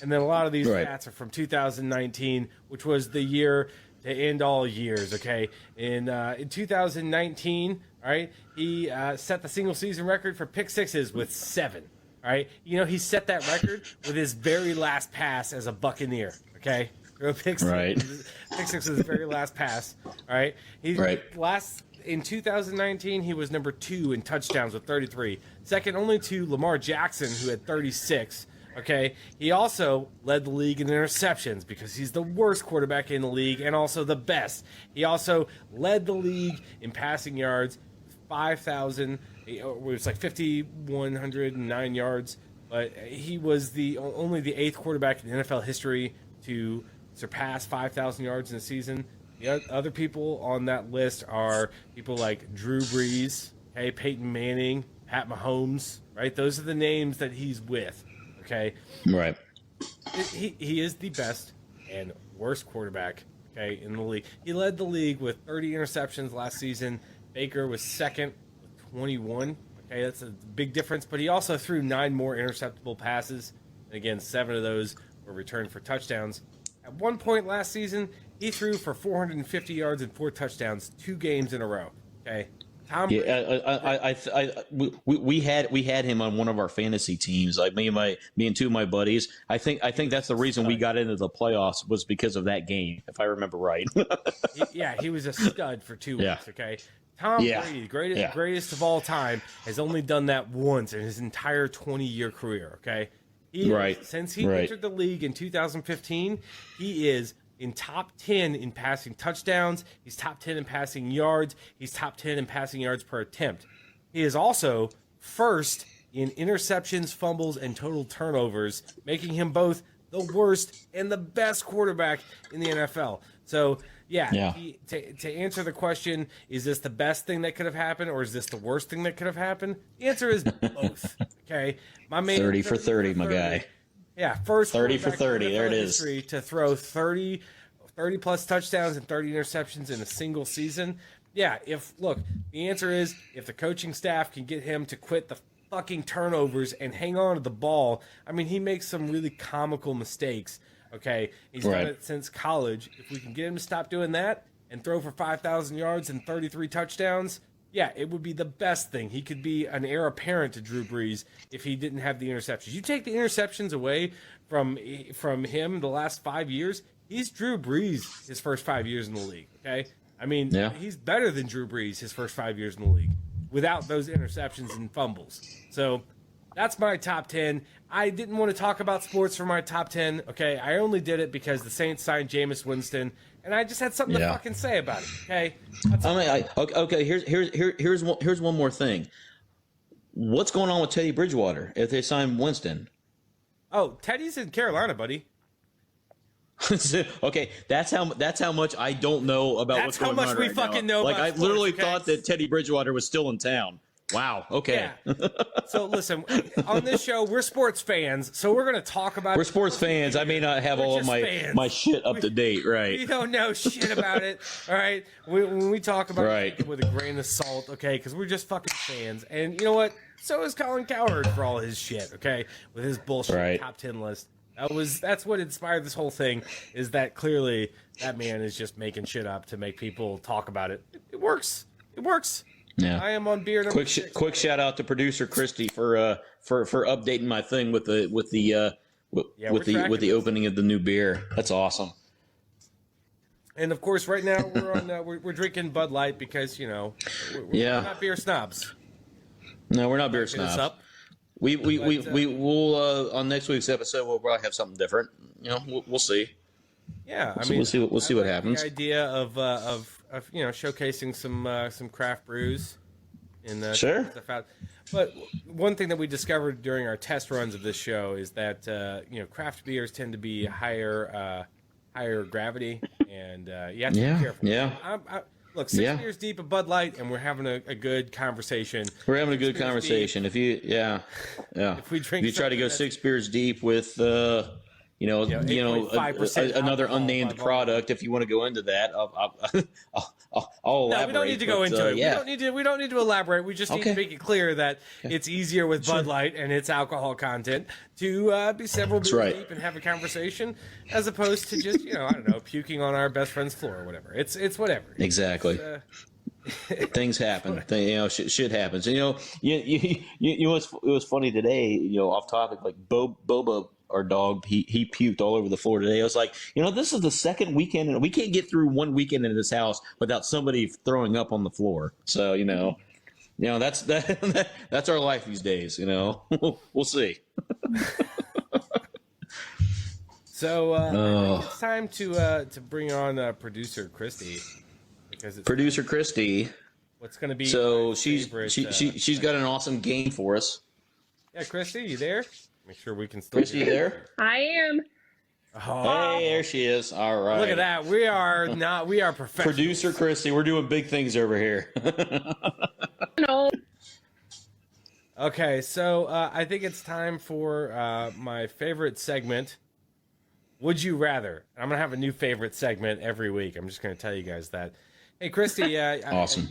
and then a lot of these stats are from 2019, which was the year to end all years. Okay, in 2019, all right, he set the single season record for pick sixes with 7. All right, he set that record with his very last pass as a Buccaneer. Okay. Pick six was his very last pass. All right. In 2019, he was number 2 in touchdowns with 33, second only to Lamar Jackson, who had 36. Okay. He also led the league in interceptions because he's the worst quarterback in the league and also the best. He also led the league in passing yards, 5,000. It was like 5,109 yards, but he was only the 8th quarterback in NFL history to surpass 5,000 yards in a season. The other people on that list are people like Drew Brees, Peyton Manning, Pat Mahomes, right? Those are the names that he's with, okay? Right. He is the best and worst quarterback, in the league. He led the league with 30 interceptions last season. Baker was second with 21, Okay, that's a big difference. But he also threw 9 more interceptable passes. And again, 7 of those were returned for touchdowns. At one point last season, he threw for 450 yards and 4 touchdowns 2 games in a row. Okay, Tom. Yeah, we had him on one of our fantasy teams. Like me and 2 of my buddies. I think that's the reason we got into the playoffs was because of that game, if I remember right. He was a stud for 2 weeks. Okay, Tom Brady, greatest of all time, has only done that once in his entire 20-year career. Okay, since he entered the league in 2015, he is in top 10 in passing touchdowns. He's top 10 in passing yards. He's top 10 in passing yards per attempt. He is also first in interceptions, fumbles, and total turnovers, making him both the worst and the best quarterback in the NFL. So, to answer the question, is this the best thing that could have happened or is this the worst thing that could have happened? The answer is both. Okay, my man, 30 for 30, my guy. Yeah, first 30 for 30. There it is. To throw 30 plus touchdowns and 30 interceptions in a single season. Yeah, the answer is if the coaching staff can get him to quit the fucking turnovers and hang on to the ball. I mean, he makes some really comical mistakes. Okay, he's done it since college. If we can get him to stop doing that and throw for 5,000 yards and 33 touchdowns, yeah, it would be the best thing. He could be an heir apparent to Drew Brees if he didn't have the interceptions. You take the interceptions away from him the last 5 years, he's Drew Brees his first 5 years in the league, okay? I mean, he's better than Drew Brees his first 5 years in the league without those interceptions and fumbles. So that's my top 10. I didn't want to talk about sports for my top 10, okay? I only did it because the Saints signed Jameis Winston, and I just had something to fucking say about it, okay? Okay. Here's one more thing. What's going on with Teddy Bridgewater if they sign Winston? Oh, Teddy's in Carolina, buddy. Okay, that's how much I don't know about what's going on. That's how much we fucking know. Like about I sports, literally thought that Teddy Bridgewater was still in town. Wow. Okay. Yeah. So listen, on this show, we're sports fans, so we're going to talk about. We're sports fans. I may not have all of my shit up to date, right? We don't know shit about it. All right. When we talk about it with a grain of salt, okay? Because we're just fucking fans, and you know what? So is Colin Cowherd for all his shit, okay? With his bullshit top 10 list. That's what inspired this whole thing. Is that clearly that man is just making shit up to make people talk about it. It works. It works. Yeah. I am on beer number 6. Quick shout out to producer Christy for updating my thing with the opening of the new beer. That's awesome. And of course, right now we're drinking Bud Light because we're not beer snobs. No, we're not beer snobs. We will on next week's episode we'll probably have something different. We'll see. Yeah, we'll see what happens. The idea of showcasing some craft brews and sure. Stuff out. But one thing that we discovered during our test runs of this show is that craft beers tend to be higher gravity, and you have to be careful. Yeah. Look, 6 beers deep of Bud Light, and we're having a good conveison. We're having a good conversation. Deep, if we try to go 6 beers deep with another unnamed product, if you want to go into that, I'll elaborate. No, we don't need to go into it. We don't need to elaborate. We just need to make it clear that it's easier with Bud Light and its alcohol content to be several beers deep and have a conversation, as opposed to just puking on our best friend's floor or whatever. It's whatever. Exactly. Things happen. Shit happens. It was funny today. Off topic, like Boba, our dog, he puked all over the floor today. I was like, this is the second weekend, and we can't get through one weekend in this house without somebody throwing up on the floor. So that's our life these days. We'll see. So I think it's time to bring on producer Christy. Producer Christy. What's going to be? So she's got an awesome game for us. Yeah, Christy, you there? Make sure we can still. Christy, you there? I am. Oh. Hey, there she is. All right. Look at that. We are professionals. Producer Christy, we're doing big things over here. No. Okay, so I think it's time for my favorite segment. Would you rather? I'm going to have a new favorite segment every week. I'm just going to tell you guys that. Hey, Christy, Awesome. Have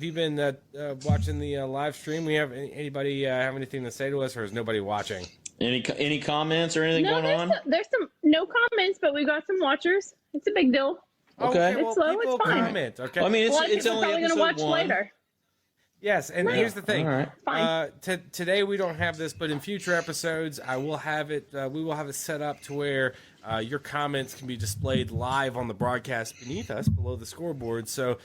you been watching the live stream? We have anybody have anything to say to us, or is nobody watching? Any comments or anything going on? There's some no comments, but we got some watchers. It's a big deal. Okay. Well, It's slow, people it's fine. comment. Okay. Well, I mean, A lot of it's people are only probably going to episode watch 1. later. Yes, and here's the thing. All right. Fine. Today we don't have this, but in future episodes, I will have it. We will have it set up to where your comments can be displayed live on the broadcast beneath us, below the scoreboard. So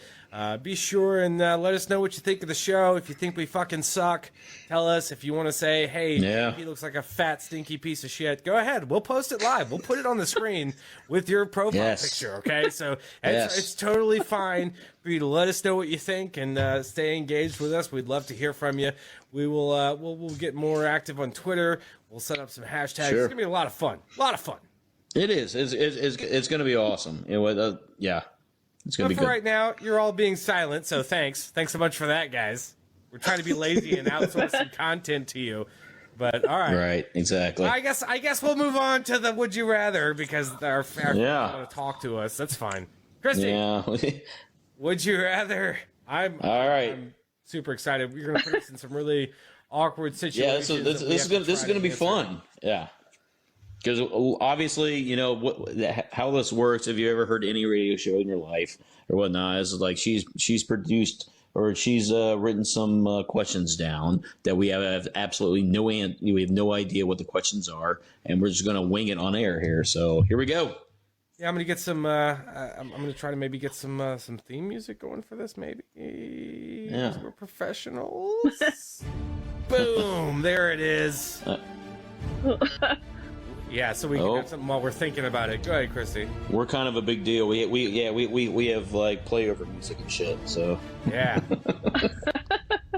be sure and let us know what you think of the show. If you think we fucking suck, tell us. If you want to say, hey, he looks like a fat, stinky piece of shit, go ahead. We'll post it live. We'll put it on the screen with your profile picture, okay? So it's totally fine for you to let us know what you think and stay engaged with us. We'd love to hear from you. We will we'll get more active on Twitter. We'll set up some hashtags. It's gonna be a lot of fun. A lot of fun. It is. It's going to be awesome. It's going to be good. Right now, you're all being silent, so thanks. Thanks so much for that, guys. We're trying to be lazy and outsource some content to you. But all right. Right, exactly. I guess we'll move on to the Would You Rather because our fans want to talk to us. That's fine. Christy, would you rather? All right. I'm super excited. We're going to put us in some really awkward situations. Yeah, this is going to be fun. Yeah. Because obviously, how this works, if you ever heard any radio show in your life or whatnot, is like she's produced or she's written some questions down that we have absolutely we have no idea what the questions are, and we're just going to wing it on air here. So here we go. Yeah, I'm gonna get some. I'm gonna try to maybe get some theme music going for this. Maybe. Yeah. We're professionals. Boom! There it is. Yeah, so we can have something while we're thinking about it. Go ahead, Christy. We're kind of a big deal. We have like playover music and shit. So yeah.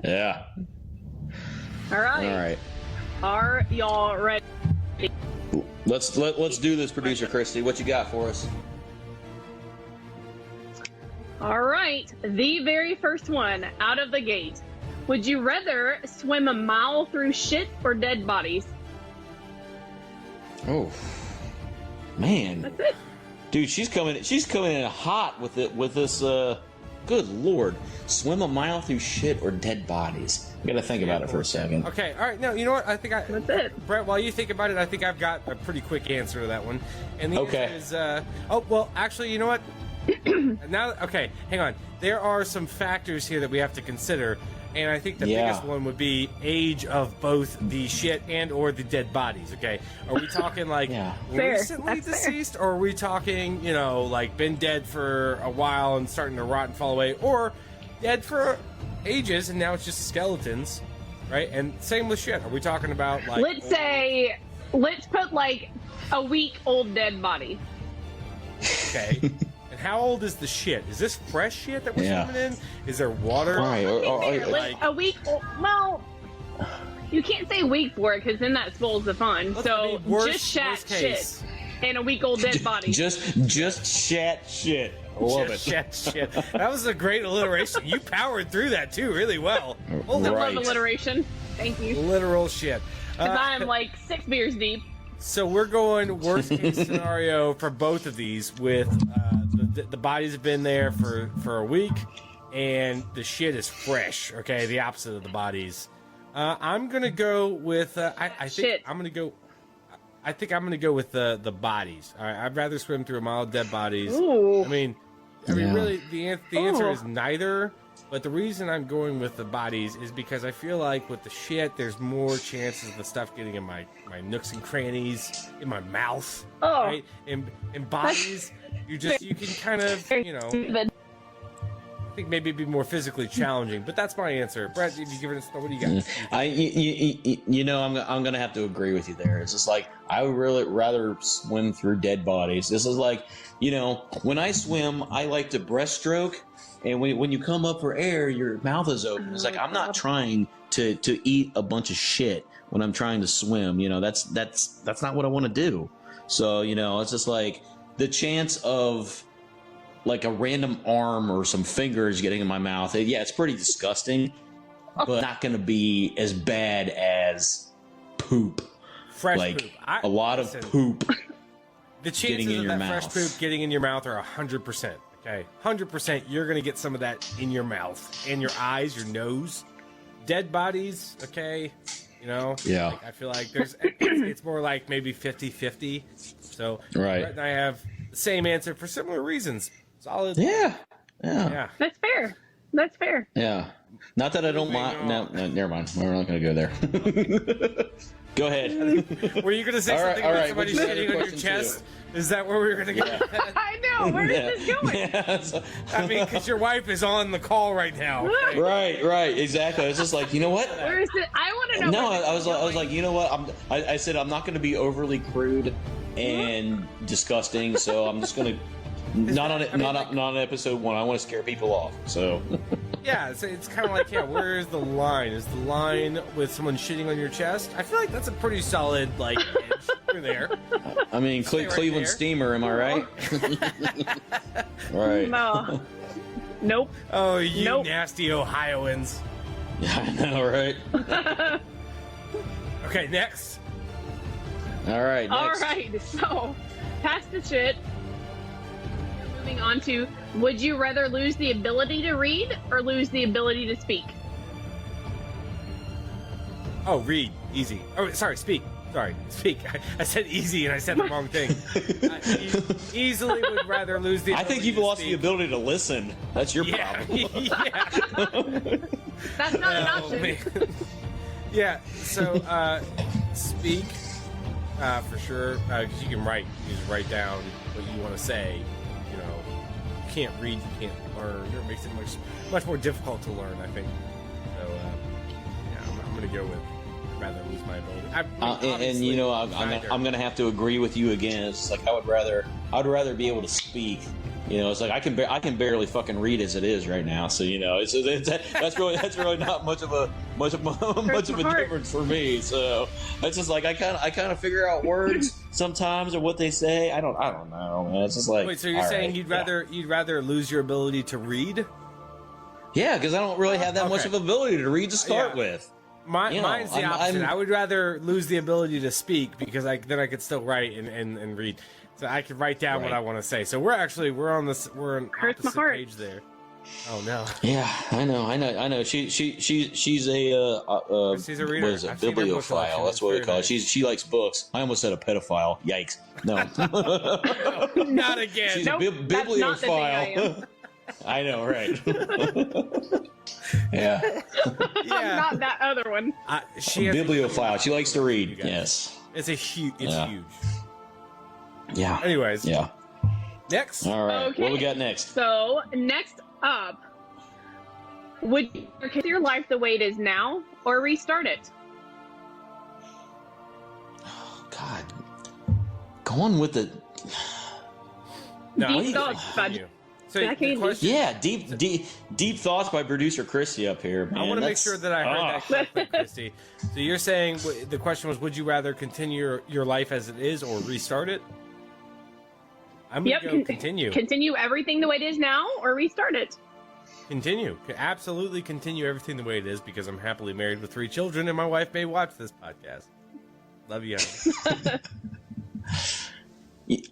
Yeah. All right. Are y'all ready? Let's do this, producer Christy. What you got for us? All right. The very first one out of the gate. Would you rather swim a mile through shit or dead bodies? Oh, man. That's it. Dude, she's coming in hot with this, good Lord. Swim a mile through shit or dead bodies? I gotta think about it for a second. Okay, all right. No, you know what? That's it. Brett, while you think about it, I think I've got a pretty quick answer to that one. And the answer is, actually, you know what? Hang on. There are some factors here that we have to consider. And I think the biggest one would be age of both the shit and or the dead bodies, okay? Are we talking like recently deceased, or are we talking, like been dead for a while and starting to rot and fall away, or dead for ages and now it's just skeletons, right? And same with shit. Are we talking about like... Let's put like a week-old deld body. Okay. How old is the shit? Is this fresh shit that we're swimming in? Is there water? Right. A week. Well, you can't say week for it because then that spoils the fun. So just shat shit and a week-old dead body. Just shat shit. I love it. Shat shit. That was a great alliteration. You powered through that too, really well. I love alliteration. Thank you. Literal shit. Because I am like 6 beers deep. So we're going worst case scenario for both of these with the bodies have been there for a week and the shit is fresh. Okay, the opposite of the bodies. I'm gonna go with I think I'm gonna go with the bodies. All right, I'd rather swim through a mile of dead bodies. Ooh. I mean, really, the answer is neither. But the reason I'm going with the bodies is because I feel like with the shit, there's more chances of the stuff getting in my nooks and crannies, in my mouth, right? In bodies, you can kind of, I think maybe it'd be more physically challenging. But that's my answer. Brett, if you give it what do you got? I'm gonna have to agree with you there. It's just like I would really rather swim through dead bodies. This is like, when I swim, I like to breaststroke. And when you come up for air, your mouth is open. It's like I'm not trying to eat a bunch of shit when I'm trying to swim. That's not what I want to do. So it's just like the chance of like a random arm or some fingers getting in my mouth. It's pretty disgusting, but not going to be as bad as poop. Fresh like poop. A lot of poop. The chances of that fresh poop getting in your mouth are 100%. Okay, 100%. You're gonna get some of that in your mouth and your eyes, your nose. Dead bodies. Okay, you know. Yeah. Like, I feel like it's more like maybe 50-50. So Right. Brett and I have the same answer for similar reasons. Solid. Yeah. That's fair. That's fair. Yeah. Not that I don't mind. No, never mind. We're not going to go there. Go ahead. Were you going to say something about somebody shitting on your chest? Is that where we were going to get? Yeah. I know. Where is this going? Yeah, I mean, because your wife is on the call right now. Okay? Right. Exactly. It's just like, you know what? Where is it? I want to know. No, I was like, you know what? I said I'm not going to be overly crude and disgusting, so I'm just going to not on episode 1. I want to scare people off. So yeah, it's kind of like, where is the line? Is the line with someone shitting on your chest? I feel like that's a pretty solid edge. You're there. I mean, Cleveland Steamer, am I right? Right. No. Nope. Oh, you nasty Ohioans. Yeah, I know, right? Okay, next. All right. So past the shit. Moving on to, would you rather lose the ability to read or lose the ability to speak? Oh, read. Easy. Oh, sorry, speak. Sorry, speak. I said easy and I said the wrong thing. I easily would rather lose the ability I think you've lost the ability to listen. That's your problem. Yeah. That's not an option. Man. Yeah, so speak for sure, because you can write. You just write down what you want to say. You know, you can't read, you can't learn. It makes it much more difficult to learn, I think. So, yeah, I'm going to go with I'd rather lose my ability. And you know, I'm going to have to agree with you again. It's like I'd rather be able to speak. You know, it's like I can barely fucking read as it is right now. So you know, that's really not much of a difference for me. So it's just like I kind of figure out words sometimes or what they say. I don't know, man. It's just like, wait. So you're saying you'd rather lose your ability to read? Yeah, because I don't really have that much of ability to read to start with. Mine's the opposite. I would rather lose the ability to speak because then I could still write and read. So I could write down what I want to say. So we're on opposite page there. Oh no. Yeah, I know. She's a she's a reader. What is it? Bibliophile. That's what we call it. She likes books. I almost said a pedophile. Yikes. No. Not again. She's a bibliophile. I know, right? Yeah. Not that other one. She has bibliophile. She likes to read. Yes. It's huge. Yeah. Anyways. Yeah. Next. All right. Okay. What we got next? So next up, would you consider your life the way it is now or restart it? Oh, God. Go on with the. No. Deep thoughts, bud. So the question, deep thoughts by producer Christy up here. Man. I want to make sure that I heard that correctly, Christy. So you're saying the question was, would you rather continue your life as it is or restart it? I'm going to go continue. Continue everything the way it is now or restart it? Continue. Absolutely continue everything the way it is because I'm happily married with 3 children and my wife may watch this podcast. Love you.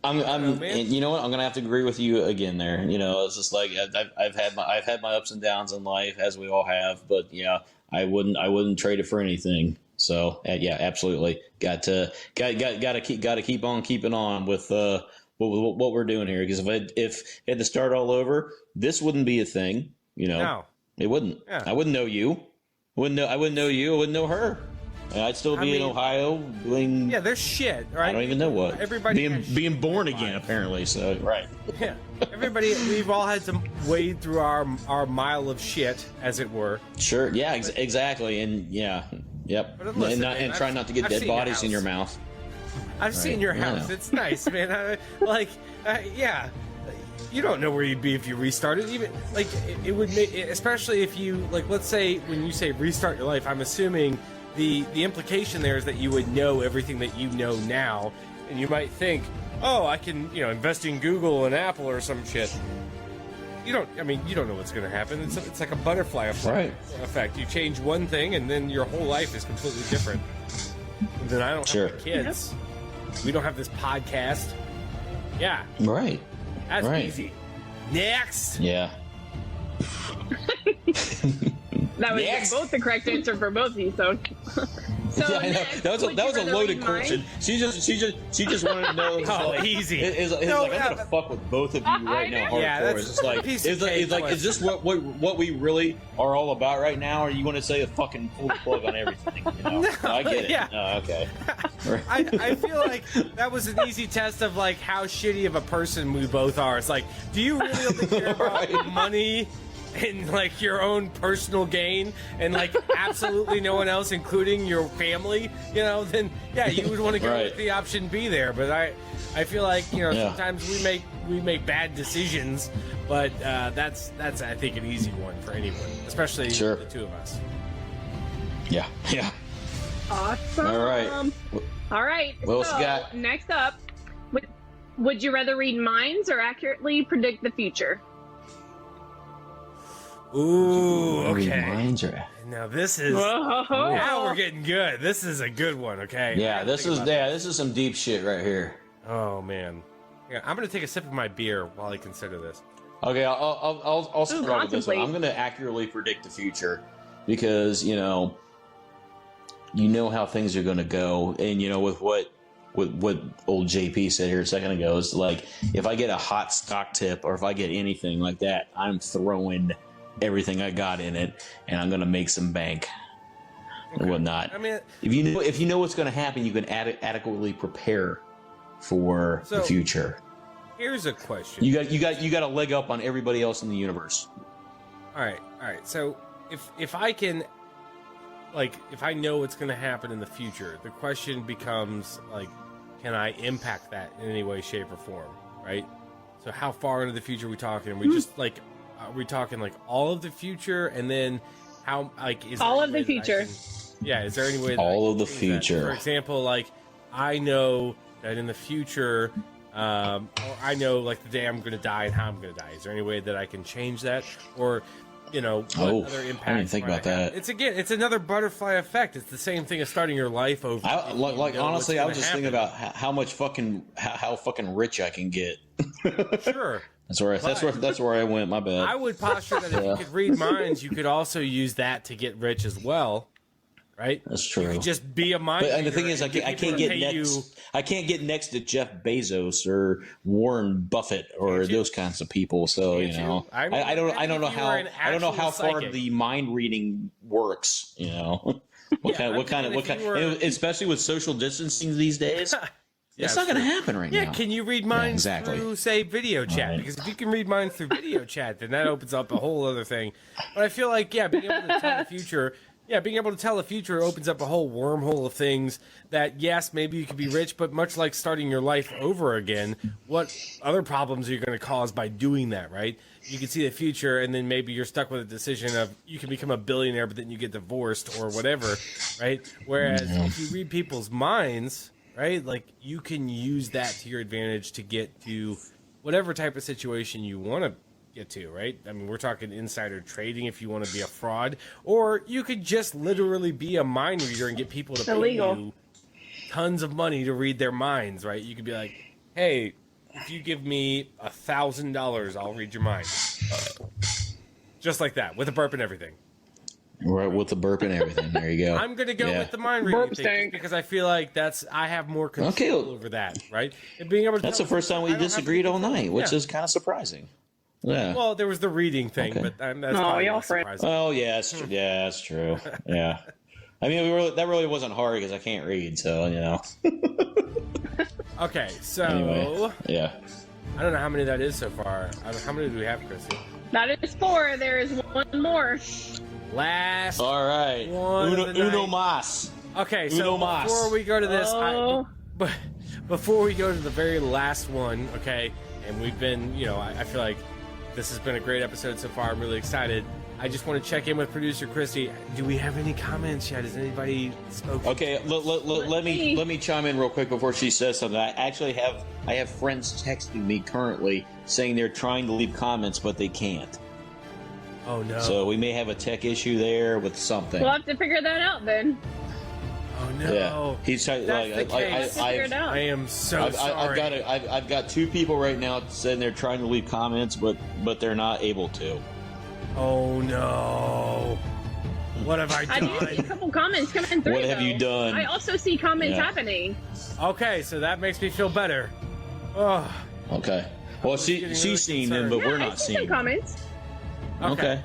And you know what? I'm gonna have to agree with you again there. You know, it's just like I've had my ups and downs in life, as we all have. But yeah, I wouldn't trade it for anything. So yeah, absolutely. Got to keep on keeping on with what we're doing here. Because if I had to start all over, this wouldn't be a thing. You know, no. It wouldn't. Yeah. I wouldn't know you. I wouldn't know you. I wouldn't know her. I'd still be in Ohio doing. Yeah, there's shit, right? I don't even know what. Everybody being born again, apparently. So right. Yeah, everybody. We've all had to wade through our mile of shit, as it were. Sure. Yeah. Exactly. And yeah. Yep. Listen, and try not to get dead bodies in your mouth. I've seen your house. It's nice, man. Yeah. You don't know where you'd be if you restarted. Even like it would make, especially if you let's say when you say restart your life, I'm assuming. The implication there is that you would know everything that you know now, and you might think, oh, I can, invest in Google and Apple or some shit. You don't know what's going to happen. It's like a butterfly effect. You change one thing, and then your whole life is completely different. And then I don't have kids. Yep. We don't have this podcast. Yeah. Right. That's easy. Next. Yeah. That was both the correct answer for both of you. So Yeah, next, that was a loaded question. She just wanted to know. Oh, easy. It's like, I'm gonna fuck with both of you right now. Yeah, hardcore. that's It's like, is this what we really are all about right now, or you want to say a fucking pull the plug on everything? You know? No, I get it. yeah. Oh, okay. I feel like that was an easy test of like how shitty of a person we both are. It's like, do you really only care about money and like your own personal gain and like absolutely no one else, including your family? You know, then yeah, you would want to go with the option B there. But I feel like sometimes we make bad decisions, but that's I think an easy one for anyone, especially the two of us. Yeah. Awesome. All right. What else you got? Next up, would you rather read minds or accurately predict the future? Ooh, okay. Read minds or... Now this is now we're getting good. This is a good one. Okay. Yeah, this is some deep shit right here. Oh man. Yeah, I'm gonna take a sip of my beer while I consider this. Okay, I'll start with this one. I'm gonna accurately predict the future because you know how things are gonna go, and with what old JP said here a second ago is like if I get a hot stock tip or if I get anything like that, I'm throwing everything I got in it, and I'm gonna make some bank and whatnot. I mean, if you know what's gonna happen, you can adequately prepare for the future. Here's a question. You got a leg up on everybody else in the universe. All right. So if I can, like, if I know what's gonna happen in the future, the question becomes like, can I impact that in any way, shape, or form? Right. So how far into the future are we talking? Are we just like? Are we talking like all of the future, and then how like is all of the future? Is there any way that all of the future? For example, like I know that in the future, or I know like the day I'm going to die and how I'm going to die. Is there any way that I can change that, or what other impact? I didn't think about that. It's another butterfly effect. It's the same thing as starting your life over. Honestly, I was just thinking about how fucking rich I can get. Sure. That's where I went. My bad. I would posture that if you could read minds, you could also use that to get rich as well, right? That's true. You could just be a mind. But the thing is, I can't get next to Jeff Bezos or Warren Buffett or those kinds of people. So I don't know how far the mind reading works. What kind of especially with social distancing these days. It's not going to happen right now. Yeah, can you read minds through, say, video chat? Right. Because if you can read minds through video chat, then that opens up a whole other thing. But I feel like, being able to tell the future, opens up a whole wormhole of things that, yes, maybe you could be rich, but much like starting your life over again, what other problems are you going to cause by doing that, right? You can see the future, and then maybe you're stuck with a decision of you can become a billionaire, but then you get divorced or whatever, right? Whereas if you read people's minds... right? Like, you can use that to your advantage to get to whatever type of situation you want to get to, right? I mean, we're talking insider trading if you want to be a fraud. Or you could just literally be a mind reader and get people to pay you tons of money to read their minds, right? You could be like, hey, if you give me $1,000, I'll read your mind. Just like that, with a burp and everything. Right, with the burp and everything. There you go. I'm going to go with the mind reading thing because I feel like I have more control over that, right? And being able to that's the first time we disagreed all night, which is kind of surprising. Yeah. Well, there was the reading thing, but that's y'all surprising. Oh, yeah, that's true. Yeah. I mean, that really wasn't hard because I can't read, so, Okay, so... Anyway, yeah. I don't know how many that is so far. How many do we have, Chrissy? That is 4. There is one more. Last. All right. Uno mas. Okay, so before we go to this, before we go to the very last one, okay, and we've been, I feel like this has been a great episode so far. I'm really excited. I just want to check in with producer Christy. Do we have any comments yet? Has anybody spoken? Okay, let me chime in real quick before she says something. I have friends texting me currently saying they're trying to leave comments, but they can't. Oh, no. So we may have a tech issue there with something. We'll have to figure that out then. Oh no! Yeah, he's like I am so sorry. I've got two people right now saying they're trying to leave comments, but they're not able to. Oh no! What have I done? I do see a couple comments coming through. What have you done? I also see comments happening. Okay, so that makes me feel better. Oh. Okay. Well, she's seen them, but we're not seeing some comments. Okay.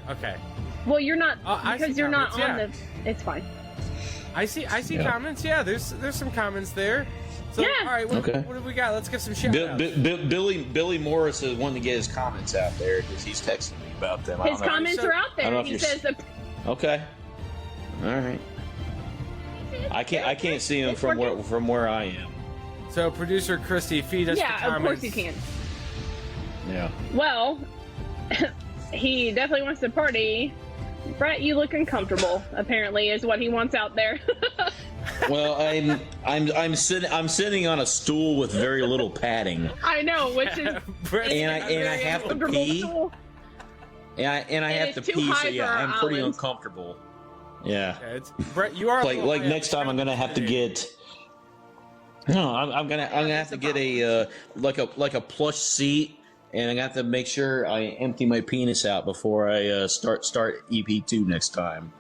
Well, you're not I because see you're not comments, on the. It's fine. I see comments. Yeah, there's some comments there. So, all right, what do we got? Let's get some shout outs. Billy Morris is wanting to get his comments out there because he's texting me about them. His comments are out there. He says that. Okay. All right. I can't see him from where I am. So, producer Christy, feed us the comments. Yeah, of course you can. Yeah. Well, he definitely wants to party. Brett, you look uncomfortable. Apparently, is what he wants out there. Well, I'm sitting on a stool with very little padding. I know, which is and I have to pee. And I have to pee, so yeah, I'm pretty uncomfortable. Yeah. Brett, you are like next time I'm gonna have to get. No, I'm gonna have to get a like a plush seat, and I got to make sure I empty my penis out before I start EP2 next time.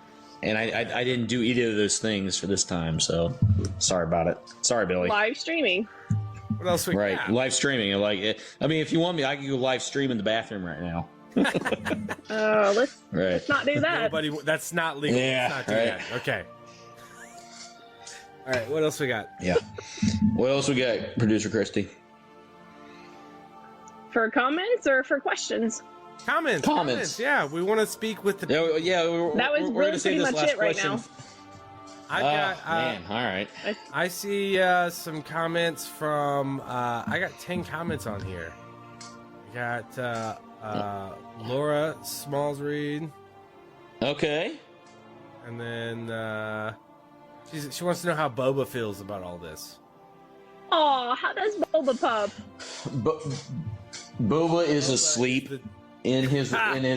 And I didn't do either of those things for this time, so sorry about it. Sorry, Billy. Live streaming. What else we got? Live streaming. I mean, if you want me, I can go live stream in the bathroom right now. Let's not do that. That's not legal. Yeah, let's not do that. Okay. All right, what else we got? Yeah. What else we got, producer Christy? For comments or for questions? Comments. Yeah, we want to speak with the. Yeah. That was really pretty much it right now. I got. Man, all right. I see some comments from. I got 10 comments on here. I got Laura Smallsreed. Okay. And then she wants to know how Boba feels about all this. Oh, how does Boba pup? Boba is asleep in his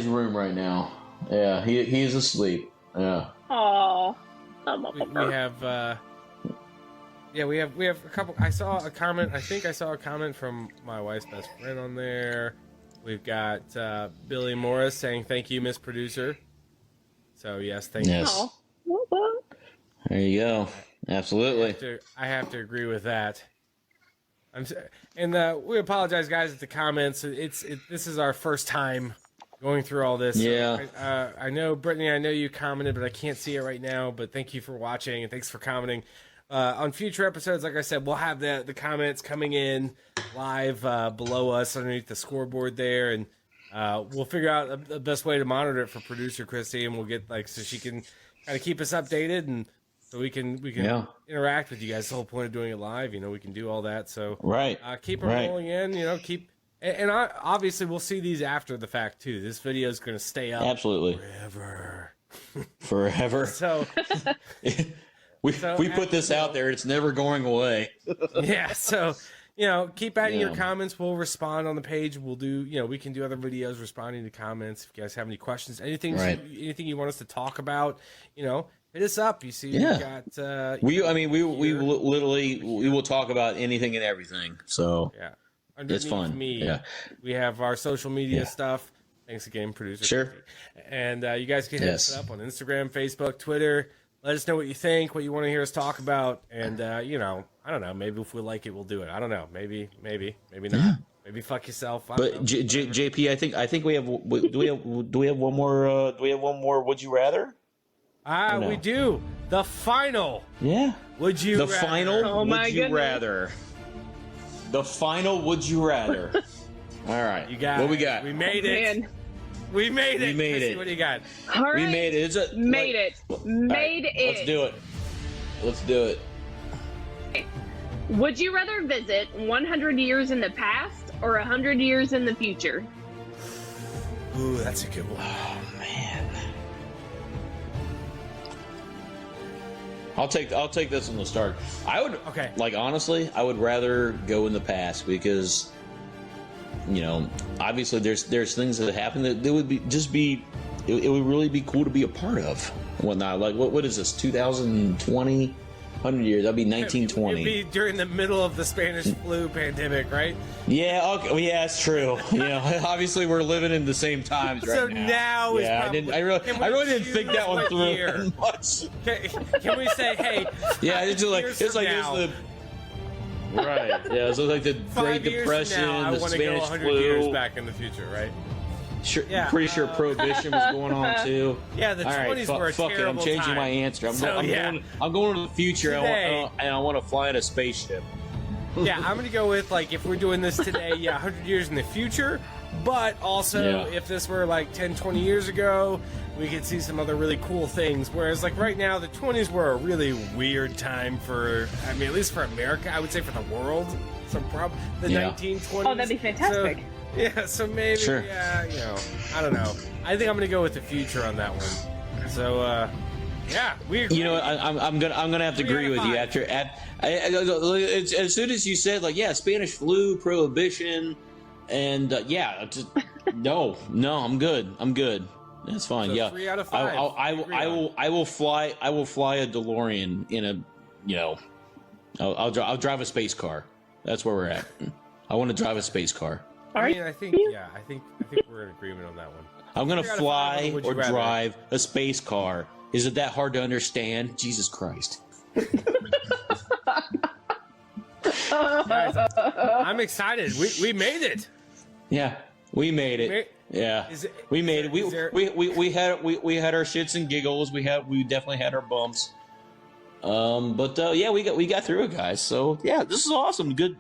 room right now. Yeah, he's asleep. Yeah. Oh. We have. We have a couple. I saw a comment. I think I saw a comment from my wife's best friend on there. We've got Billy Morris saying thank you, Miss Producer. So yes, thank you. There you go. Absolutely. I have to agree with that. We apologize, guys, at the comments. This is our first time going through all this. Yeah. So I know, Brittany, I know you commented, but I can't see it right now. But thank you for watching and thanks for commenting. On future episodes, like I said, we'll have the comments coming in live below us underneath the scoreboard there, and we'll figure out the best way to monitor it for producer Christy, and we'll get so she can kind of keep us updated, and so we can interact with you guys. The whole point of doing it live, we can do all that. So keep it rolling in, and obviously we'll see these after the fact too. This video is going to stay up absolutely forever. So. We put this out there. It's never going away. Yeah. So, keep adding your comments. We'll respond on the page. We'll do, we can do other videos responding to comments. If you guys have any questions, anything you want us to talk about, hit us up. You see, we got, we will talk about anything and everything. So it's fun. We have our social media stuff. Thanks again, producer. Sure. And you guys can hit us up on Instagram, Facebook, Twitter. Let us know what you think, what you want to hear us talk about, and I don't know. Maybe if we like it, we'll do it. I don't know. Maybe not. Yeah. Maybe fuck yourself. But JP, I think we have. Do we have one more? Do we have one more? Would you rather? We do. The final. Yeah. Would you? The rather. final. Oh my goodness. Rather? The final. Would you rather? All right. You got. What we got? We made it. Man. We made it. We made it. What do you got? All right. We made it. Made it. Let's do it. Let's do it. Would you rather visit 100 years in the past or 100 years in the future? Ooh, that's a good one. Oh, man. I'll take this on the start. I would. Okay. Honestly, I would rather go in the past because. Obviously there's things that happen that would it would really be cool to be a part of and whatnot. What is this, 2020? 100 years. That'd be 1920. It'd be during the middle of the Spanish flu pandemic, right? Yeah, okay. Well, yeah, that's true. Obviously we're living in the same times right now. So now is probably, I really didn't think that one through much. Can we say, hey? Yeah, it's the right. Yeah, so like the Great Depression, now, the Spanish flu. Years back in the future, right? Sure, yeah, pretty sure Prohibition was going on too. Yeah, the 20s were a terrible I'm changing time. my answer. I'm going to the future, and I want to fly in a spaceship. Yeah, I'm going to go with, like, if we're doing this today, 100 years in the future. But also, if this were like 10, 20 years ago, we could see some other really cool things. Whereas, like, right now, the 20s were a really weird time for, I mean, at least for America, I would say for the world. The 1920s. Oh, that'd be fantastic. So maybe, I don't know. I think I'm gonna go with the future on that one. So, we agree. I'm gonna have to agree with you as soon as you said Spanish flu, Prohibition, and no, I'm good. That's fine. So 3 out of 5. I will fly a DeLorean in I'll drive a space car. That's where we're at. I want to drive a space car. I think we're in agreement on that one. I'm gonna fly or drive a space car. Is it that hard to understand? Jesus Christ! Guys, I'm excited. We made it. Yeah, we made it. We made it. We had our shits and giggles. We definitely had our bumps. We got through it, guys. So this is awesome. Good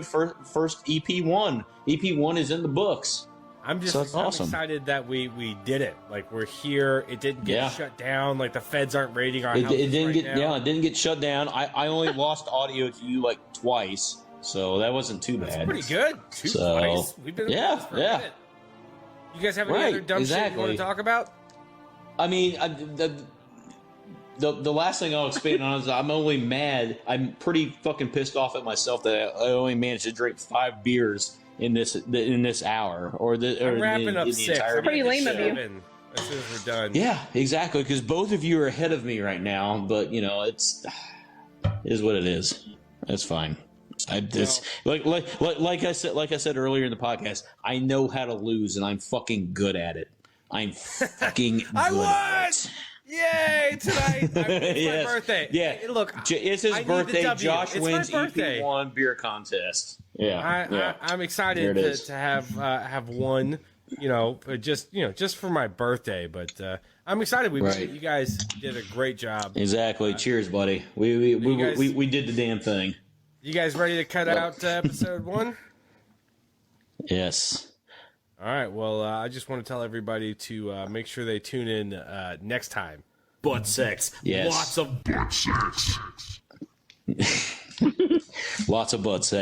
first EP1. EP1 is in the books. I'm excited that we did it. Like, we're here. It didn't get shut down. Like, the feds aren't raiding our house. It didn't get shut down. I only lost audio to you like twice, so that wasn't too bad. That's pretty good. Twice. We've been in for a minute. You guys have any other dumb shit you want to talk about? I mean, the last thing I'll expand on is I'm only mad. I'm pretty fucking pissed off at myself that I only managed to drink 5 beers in this hour, I'm wrapping up 6. Pretty lame of you. As soon as we're done. Yeah, exactly. Because both of you are ahead of me right now, but it is what it is. That's fine. Like I said earlier in the podcast, I know how to lose, and I'm fucking good at it. I'm fucking good at it. Yay, tonight. It's my birthday. Yeah. Hey, look, it's his birthday. Josh wins EP1 beer contest. I'm excited to have one, just for my birthday, but I'm excited you guys did a great job. Exactly. Cheers, buddy. We did the damn thing. You guys ready to cut out episode 1? Yes. All right, well, I just want to tell everybody to make sure they tune in next time. Butt sex. Yes. Lots of butt sex. Lots of butt sex.